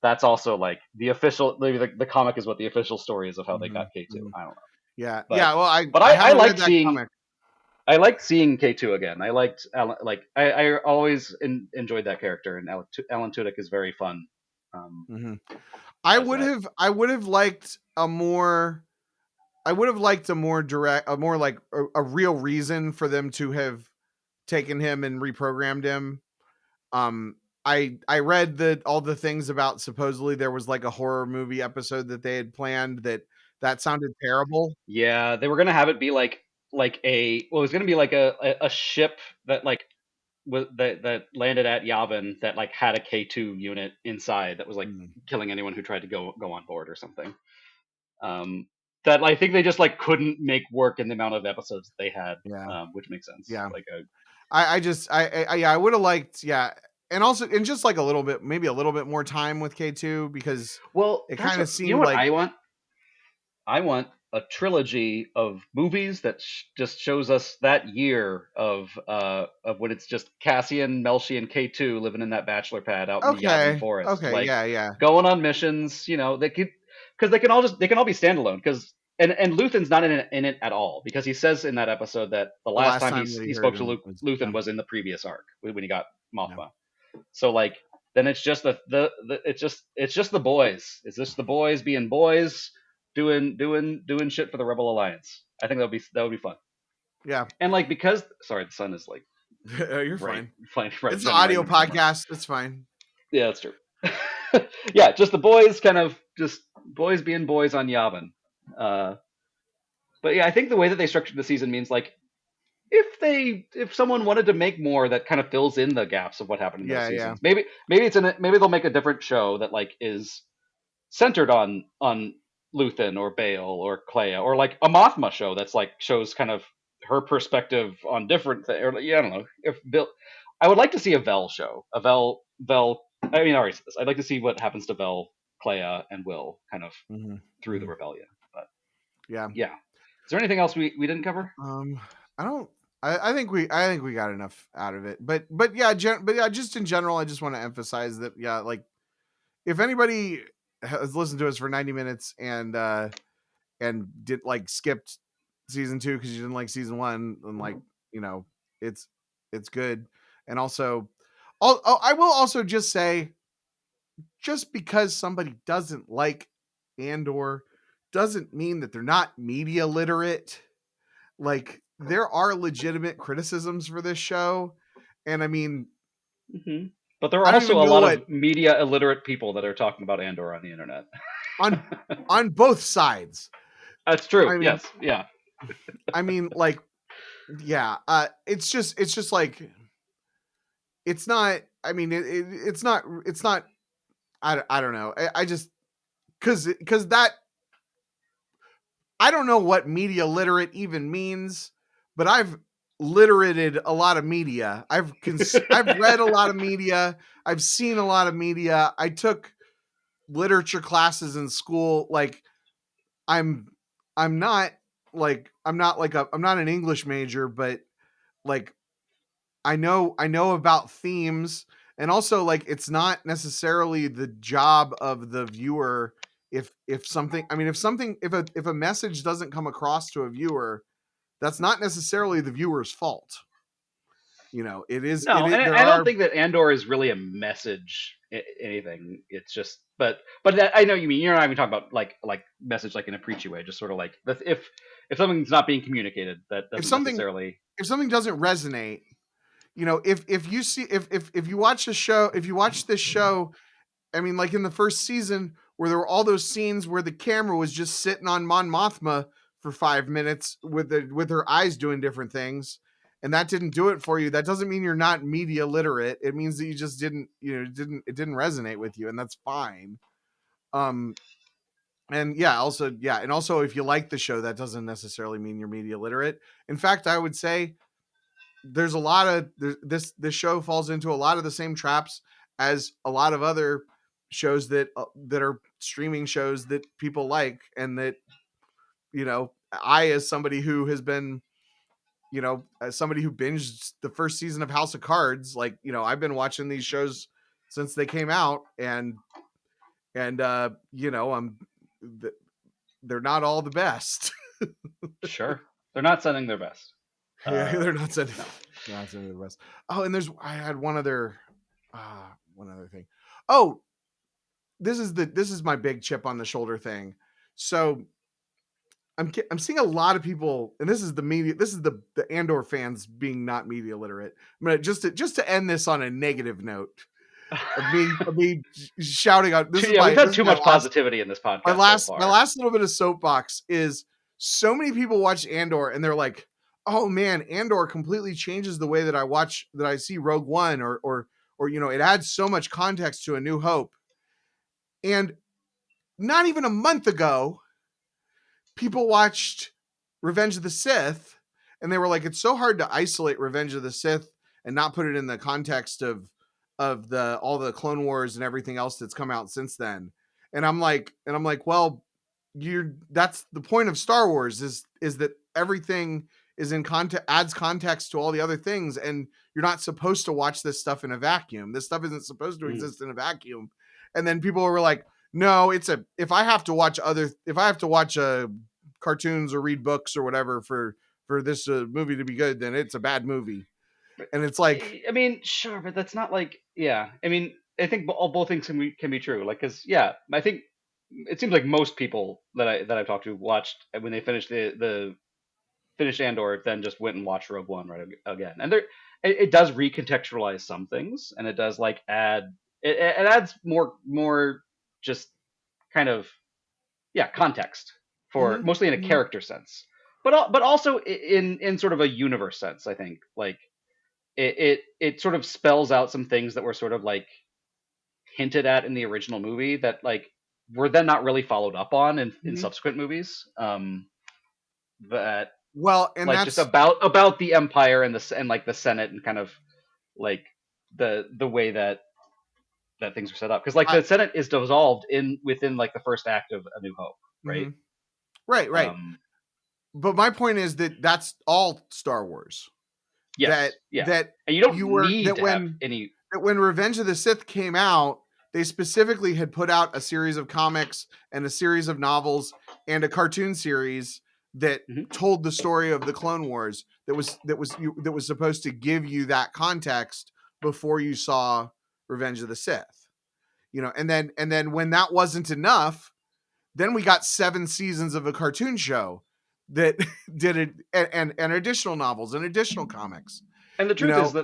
Speaker 2: that's also like the official, maybe the comic is what the official story is of how they
Speaker 1: hmm
Speaker 2: got K2.
Speaker 1: hmm
Speaker 2: I don't know,
Speaker 1: Yeah,
Speaker 2: but
Speaker 1: yeah. Well, I
Speaker 2: but
Speaker 1: I
Speaker 2: I
Speaker 1: haven't read
Speaker 2: liked
Speaker 1: that
Speaker 2: seeing
Speaker 1: comic.
Speaker 2: I liked seeing K2 again. I liked Alan, like I always enjoyed that character, and Alan Tudyk is very fun
Speaker 1: Hmm I
Speaker 2: as
Speaker 1: would
Speaker 2: that.
Speaker 1: have I would have liked a more I would have liked a more like a real reason for them to have taken him and reprogrammed him. Um, I read that all the things about supposedly there was like a horror movie episode that they had planned that sounded terrible.
Speaker 2: Yeah, they were gonna have it be like a well, it was gonna be like a ship that like that landed at Yavin that like had a K2 unit inside that was like
Speaker 1: Mm,
Speaker 2: killing anyone who tried to go on board or something. Um, that I think they just like couldn't make work in the amount of episodes they had,
Speaker 1: yeah,
Speaker 2: which makes sense.
Speaker 1: yeah.
Speaker 2: Like,
Speaker 1: I just yeah, I would have liked, yeah, and also and just like a little bit, maybe a little bit more time with K2 because
Speaker 2: well,
Speaker 1: it
Speaker 2: that's
Speaker 1: kind of
Speaker 2: what you know.
Speaker 1: seemed
Speaker 2: What
Speaker 1: like
Speaker 2: I want? I want a trilogy of movies that just shows us that year of when it's just Cassian, Melshi, and K2 living in that bachelor pad out in the Yavin
Speaker 1: okay,
Speaker 2: forest,
Speaker 1: okay,
Speaker 2: like
Speaker 1: yeah, yeah.
Speaker 2: going on missions. You know, they could because they can all be standalone. Because and Luthen's not in it at all because he says in that episode that the
Speaker 1: The
Speaker 2: last
Speaker 1: last
Speaker 2: time
Speaker 1: time that he
Speaker 2: he
Speaker 1: heard
Speaker 2: spoke to
Speaker 1: him was
Speaker 2: Luthen
Speaker 1: yeah,
Speaker 2: was in the previous arc when he got
Speaker 1: yeah,
Speaker 2: Mothma. So like then it's just the it's just the boys. It's just the boys being boys doing shit for the Rebel Alliance. I think that would be fun.
Speaker 1: yeah.
Speaker 2: And like because sorry, the sun is like
Speaker 1: You're
Speaker 2: right
Speaker 1: fine.
Speaker 2: right
Speaker 1: It's an
Speaker 2: shining right
Speaker 1: audio
Speaker 2: in front of us.
Speaker 1: podcast. It's fine.
Speaker 2: Yeah, that's true. Yeah, just the boys kind of just boys being boys on Yavin. Uh, but yeah, I think the way that they structured the season means like if someone wanted to make more that kind of fills in the gaps of what happened in those
Speaker 1: Yeah, yeah.
Speaker 2: seasons, maybe they'll make a different show that like is centered on Luthen or Bale or Clea or like a Mothma show that's like shows kind of her perspective on different things. Or yeah, I don't know if Bill. I would like to see a Vel show. A Vel. I mean, I already said this. I'd like to see what happens to Vel, Clea, and Will kind of
Speaker 1: Hmm.
Speaker 2: through the rebellion. But
Speaker 1: Yeah.
Speaker 2: yeah, is there anything else we didn't cover?
Speaker 1: Um, I don't. I think we got enough out of it. But yeah, but yeah, just in general, I just want to emphasize that yeah, like if anybody has listened to us for 90 minutes and did like skipped season 2 because you didn't like season 1, and like you know it's it's good. And also, I will also just say, just because somebody doesn't like Andor doesn't mean that they're not media literate. Like there are legitimate criticisms for this show, and I mean,
Speaker 2: Hmm. But there are
Speaker 1: I don't
Speaker 2: also
Speaker 1: even
Speaker 2: a
Speaker 1: know
Speaker 2: lot
Speaker 1: what
Speaker 2: of media illiterate people that are talking about Andor on the internet.
Speaker 1: on on both sides.
Speaker 2: That's true.
Speaker 1: I mean,
Speaker 2: Yes. Yeah.
Speaker 1: like yeah, it's just like it's not. I mean, it's not. I don't know. I just because that I don't know what media literate even means, but I've literated a lot of media. I've read a lot of media. I've seen a lot of media. I took literature classes in school. Like I'm I'm not I'm not an English major, but like I know about themes, and also like it's not necessarily the job of the viewer if something, I mean, if a message doesn't come across to a viewer, that's not necessarily the viewer's fault. You know,
Speaker 2: No, and
Speaker 1: there
Speaker 2: I don't
Speaker 1: are
Speaker 2: think that Andor is really a message anything. It's just, but that, I know you mean. You're not even talking about like message like in a preachy way. Just sort of like if something's not being communicated, that
Speaker 1: if
Speaker 2: doesn't
Speaker 1: something
Speaker 2: necessarily.
Speaker 1: if something doesn't resonate, you know, if you see if you watch the show, if you watch this show, I mean, like in the first season where there were all those scenes where the camera was just sitting on Mon Mothma for 5 minutes with her eyes doing different things, and that didn't do it for you. That doesn't mean you're not media literate. It means that you just didn't, you know, it didn't resonate with you, and that's fine. Um, and yeah, also yeah, and also if you like the show, that doesn't necessarily mean you're media literate. In fact, I would say there's a lot of this show falls into a lot of the same traps as a lot of other shows that are streaming shows that people like, and that you know, I as somebody who has been, you know, as somebody who binged the first season of House of Cards, like you know, I've been watching these shows since they came out, and you know, they're not all the best.
Speaker 2: Sure, they're not sending their best.
Speaker 1: Yeah,
Speaker 2: Uh, no,
Speaker 1: they're not sending the best. Oh, and I had one other thing. Oh, this is my big chip on the shoulder thing. So I'm seeing a lot of people, and this is the media. This is the Andor fans being not media literate. I'm gonna just to end this on a negative note. of me shouting out. This is
Speaker 2: Yeah, we've had
Speaker 1: this is
Speaker 2: too
Speaker 1: my
Speaker 2: much
Speaker 1: last
Speaker 2: positivity in this
Speaker 1: my
Speaker 2: podcast so
Speaker 1: last my
Speaker 2: far.
Speaker 1: last little bit of soapbox is so many people watch Andor and they're like, "Oh man, Andor completely changes the way that I see Rogue One or it adds so much context to A New Hope." And not even a month ago, people watched Revenge of the Sith and they were like, it's so hard to isolate Revenge of the Sith and not put it in the context of the all the Clone Wars and everything else that's come out since then. And I'm like, well, you that's the point of Star Wars is that everything is in context, adds context to all the other things, and you're not supposed to watch this stuff in a vacuum. This stuff isn't supposed to
Speaker 2: Mm.
Speaker 1: exist in a vacuum. And then people were like, no, it's a if I have to watch cartoons or read books or whatever for this movie to be good, then it's a bad movie. And it's like,
Speaker 2: I mean, sure, but that's not like, yeah. I mean, I think both things can be true. Like, cause yeah, I think it seems like most people that I've talked to watched when they finished the finished Andor, then just went and watched Rogue One right again. And it does recontextualize some things, and it does like it adds more just kind of, yeah, context for
Speaker 1: mhm,
Speaker 2: mostly in a
Speaker 1: mhm,
Speaker 2: character sense, but also in sort of a universe sense. I think like it sort of spells out some things that were sort of like hinted at in the original movie that like were then not really followed up on in
Speaker 1: mhm.
Speaker 2: subsequent movies. That
Speaker 1: Well, and
Speaker 2: like just
Speaker 1: that's
Speaker 2: about the empire and like the Senate and kind of like the way that things are set up, because like
Speaker 1: I
Speaker 2: the Senate is dissolved in within like the first act of A New Hope, right?
Speaker 1: mhm. Right, right.
Speaker 2: Um,
Speaker 1: But my point is that that's all Star Wars.
Speaker 2: yes, yeah,
Speaker 1: That
Speaker 2: and you don't
Speaker 1: you were
Speaker 2: need to have any.
Speaker 1: that when Revenge of the Sith came out, they specifically had put out a series of comics and a series of novels and a cartoon series that
Speaker 2: Mhm.
Speaker 1: told the story of the Clone Wars that was supposed to give you that context before you saw Revenge of the Sith. And then when that wasn't enough, then we got 7 seasons of a cartoon show that did it, and additional novels and additional comics.
Speaker 2: And the
Speaker 1: You
Speaker 2: truth is
Speaker 1: know,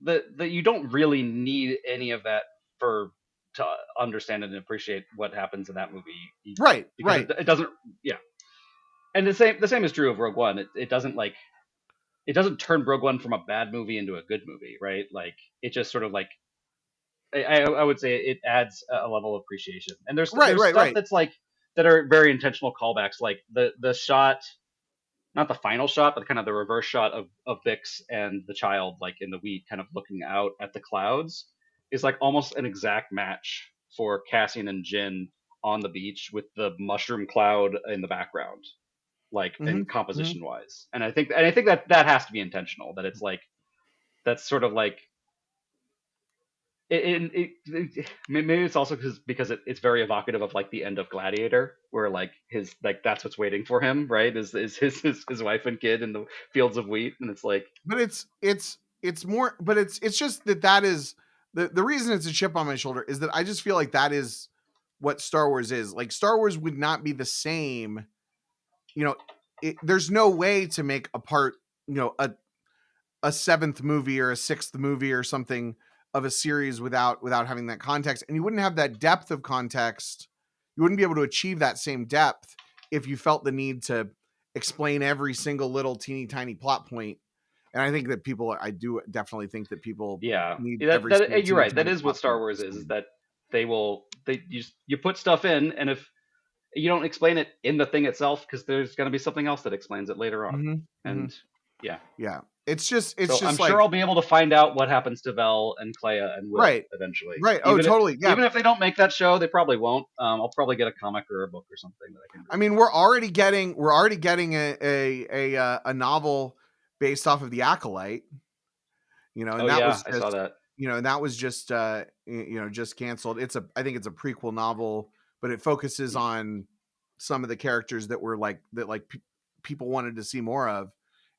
Speaker 2: that you don't really need any of that for to understand and appreciate what happens in that movie,
Speaker 1: right,
Speaker 2: because
Speaker 1: right.
Speaker 2: it doesn't, yeah. And the same is true of Rogue One. It doesn't like it doesn't turn Rogue One from a bad movie into a good movie, right? Like it just sort of like I would say it adds a level of appreciation. And
Speaker 1: Right,
Speaker 2: there's
Speaker 1: right,
Speaker 2: stuff
Speaker 1: right.
Speaker 2: that's like that are very intentional callbacks, like the shot, not the final shot, but kind of the reverse shot of Bix and the child, like in the wheat, kind of looking out at the clouds, is like almost an exact match for Cassian and Jin on the beach with the mushroom cloud in the background, like
Speaker 1: Mhm,
Speaker 2: and
Speaker 1: mhm.
Speaker 2: composition wise. And I think that has to be intentional. That it's like that's sort of like maybe it's also because it's very evocative of like the end of Gladiator, where like his like that's what's waiting for him, right? Is his wife and kid in the fields of wheat, and it's like,
Speaker 1: But it's more, but it's just that is the reason it's a chip on my shoulder is that I just feel like that is what Star Wars is. Like Star Wars would not be the same, you know, there's no way to make a part, a seventh movie or a sixth movie or something of a series without having that context, and you wouldn't have that depth of context. You wouldn't be able to achieve that same depth if you felt the need to explain every single little teeny tiny plot point. And I think that I do definitely think that people
Speaker 2: yeah,
Speaker 1: need
Speaker 2: that
Speaker 1: every single
Speaker 2: you're
Speaker 1: teeny
Speaker 2: right. That
Speaker 1: tiny
Speaker 2: is what
Speaker 1: plot
Speaker 2: Star
Speaker 1: point
Speaker 2: Wars is
Speaker 1: explained.
Speaker 2: that you put stuff in, and if you don't explain it in the thing itself, because there's going to be something else that explains it later on,
Speaker 1: Hmm. Hmm.
Speaker 2: and yeah.
Speaker 1: Yeah, it's
Speaker 2: So I'm
Speaker 1: just
Speaker 2: sure I'll
Speaker 1: like,
Speaker 2: be able to find out what happens to Vel and Clea and Will
Speaker 1: right,
Speaker 2: eventually.
Speaker 1: right. Oh, totally. Yeah.
Speaker 2: Even if they don't make that show, they probably won't. I'll probably get a comic or a book or something that I can
Speaker 1: I
Speaker 2: read.
Speaker 1: mean, we're already getting a novel based off of the Acolyte,
Speaker 2: Oh
Speaker 1: and that
Speaker 2: yeah,
Speaker 1: was
Speaker 2: I saw
Speaker 1: just
Speaker 2: that.
Speaker 1: just just canceled. I think it's a prequel novel, but it focuses on some of the characters that people wanted to see more of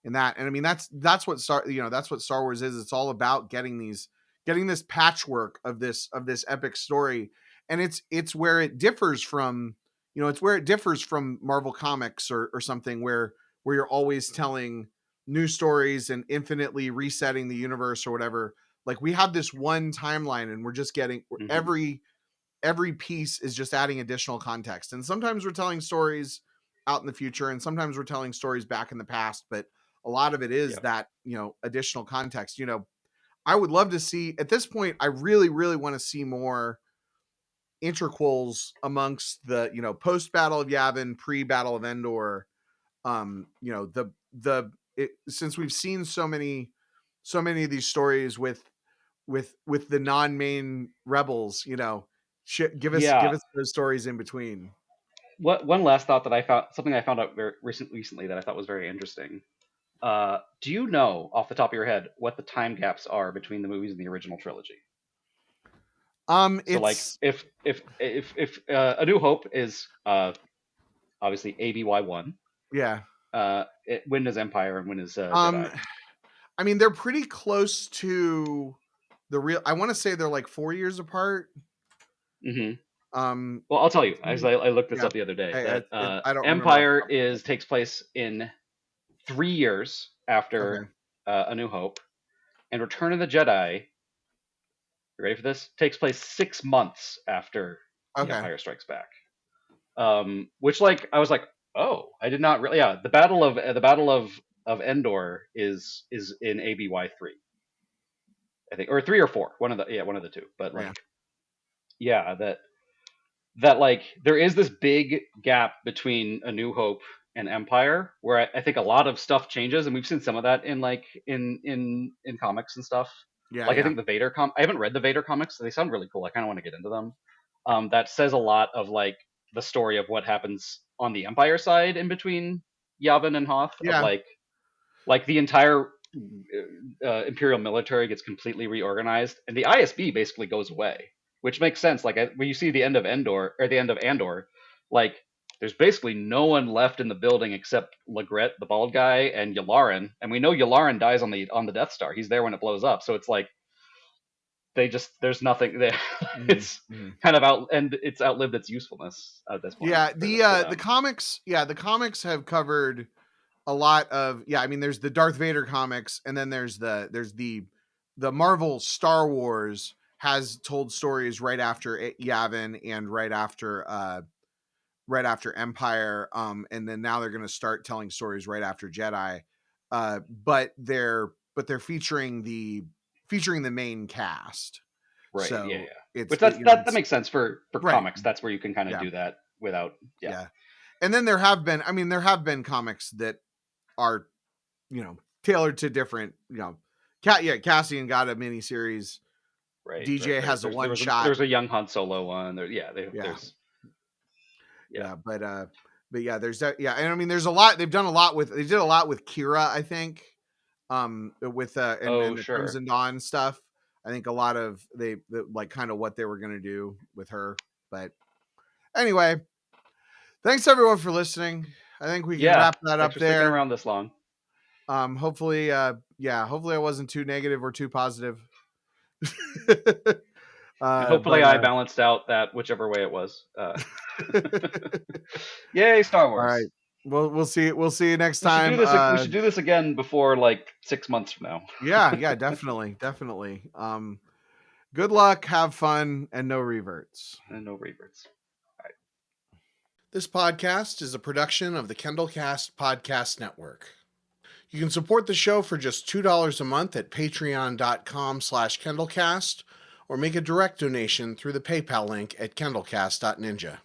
Speaker 1: in that. And I mean, that's what Star Wars is. It's all about getting this patchwork of this epic story. And it's where it differs from, it's where it differs from Marvel Comics or something where you're always telling new stories and infinitely resetting the universe or whatever. Like we have this one timeline, and we're just getting
Speaker 2: Hmm.
Speaker 1: every piece is just adding additional context. And sometimes we're telling stories out in the future, and sometimes we're telling stories back in the past. But a lot of it is
Speaker 2: Yeah.
Speaker 1: that, additional context. I would love to see at this point. I really, really want to see more interquels amongst the post Battle of Yavin, pre Battle of Endor. Since we've seen so many of these stories with the non-main rebels, give
Speaker 2: Yeah.
Speaker 1: us those stories in between.
Speaker 2: What one last thought that I found, something I found out very recently that I thought was very interesting. Do you know off the top of your head what the time gaps are between the movies in the original trilogy? So like
Speaker 1: It's
Speaker 2: if A New Hope is obviously ABY1,
Speaker 1: yeah.
Speaker 2: when is Empire and when is
Speaker 1: Um,
Speaker 2: Jedi?
Speaker 1: I mean, they're pretty close to the real. I want to say they're like 4 years apart.
Speaker 2: Hmm.
Speaker 1: Um,
Speaker 2: Well, I'll tell you. As I looked this
Speaker 1: yeah.
Speaker 2: up the other day,
Speaker 1: I,
Speaker 2: that
Speaker 1: I don't remember off
Speaker 2: Empire
Speaker 1: the top of my
Speaker 2: is
Speaker 1: head.
Speaker 2: takes place in 3 years after
Speaker 1: Okay.
Speaker 2: A New Hope, and Return of the Jedi. You ready for this? Takes place 6 months after The
Speaker 1: Okay.
Speaker 2: Empire Strikes Back. Which like I was like, oh, I did not really. Yeah, the Battle of Endor is in ABY3, I think, or 3 or 4, one of the two. But
Speaker 1: Yeah.
Speaker 2: like, yeah, that like there is this big gap between A New Hope and Empire, where I think a lot of stuff changes, and we've seen some of that in like in comics and stuff.
Speaker 1: Yeah.
Speaker 2: Like I
Speaker 1: Yeah.
Speaker 2: think the I haven't read the Vader comics. They sound really cool. I kind of want to get into them. That says a lot of like the story of what happens on the Empire side in between Yavin and Hoth, of
Speaker 1: Yeah.
Speaker 2: like the entire imperial military gets completely reorganized, and the ISB basically goes away, which makes sense. Like when you see the end of Endor or the end of Andor, like there's basically no one left in the building except Legret, the bald guy, and Yularen, and we know Yularen dies on the Death Star. He's there when it blows up, so it's like there's nothing there.
Speaker 1: Mhm,
Speaker 2: It's
Speaker 1: mhm.
Speaker 2: kind of out, and it's outlived its usefulness at this point
Speaker 1: Yeah,
Speaker 2: for
Speaker 1: the
Speaker 2: them.
Speaker 1: comics, the comics have covered a lot of, I mean, there's the Darth Vader comics, and then there's the Marvel Star Wars has told stories right after Yavin and right after Empire, and then now they're going to start telling stories right after Jedi, but they're featuring the main cast.
Speaker 2: Right. Yeah.
Speaker 1: So
Speaker 2: Yeah.
Speaker 1: it's
Speaker 2: Which
Speaker 1: it,
Speaker 2: that
Speaker 1: it's
Speaker 2: makes sense for
Speaker 1: right.
Speaker 2: comics. That's where you can kind of
Speaker 1: Yeah,
Speaker 2: do that without. Yeah.
Speaker 1: yeah. And then there have been comics that are, tailored to different, Cassian got a mini series.
Speaker 2: Right. Right.
Speaker 1: DJ has a one shot.
Speaker 2: There's a young Han Solo one. Yeah.
Speaker 1: Yeah,
Speaker 2: There's yeah.
Speaker 1: yeah, but yeah, there's that. Yeah, and I mean, there's a lot. They did a lot with Kira, I think, with
Speaker 2: Oh
Speaker 1: and the
Speaker 2: sure.
Speaker 1: Crimson Dawn stuff. I think a lot of like kind of what they were gonna do with her. But anyway, thanks everyone for listening. I think we can
Speaker 2: Yeah.
Speaker 1: wrap that
Speaker 2: Thanks
Speaker 1: up
Speaker 2: for sticking
Speaker 1: there.
Speaker 2: around this long,
Speaker 1: Hopefully I wasn't too negative or too positive.
Speaker 2: and
Speaker 1: uh,
Speaker 2: hopefully
Speaker 1: but
Speaker 2: I balanced out that whichever way it was. Yay, Star
Speaker 1: all right.
Speaker 2: Wars.
Speaker 1: We'll see you next
Speaker 2: We should do
Speaker 1: time.
Speaker 2: this. We should do this again before like 6 months from now.
Speaker 1: Yeah, yeah, definitely, definitely. Good luck, have fun, and no reverts.
Speaker 2: And no reverts.
Speaker 1: This podcast is a production of the KendallCast Podcast Network. You can support the show for just $2 a month at patreon.com/KendallCast or make a direct donation through the PayPal link at kendallcast.ninja.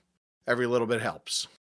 Speaker 1: Every little bit helps.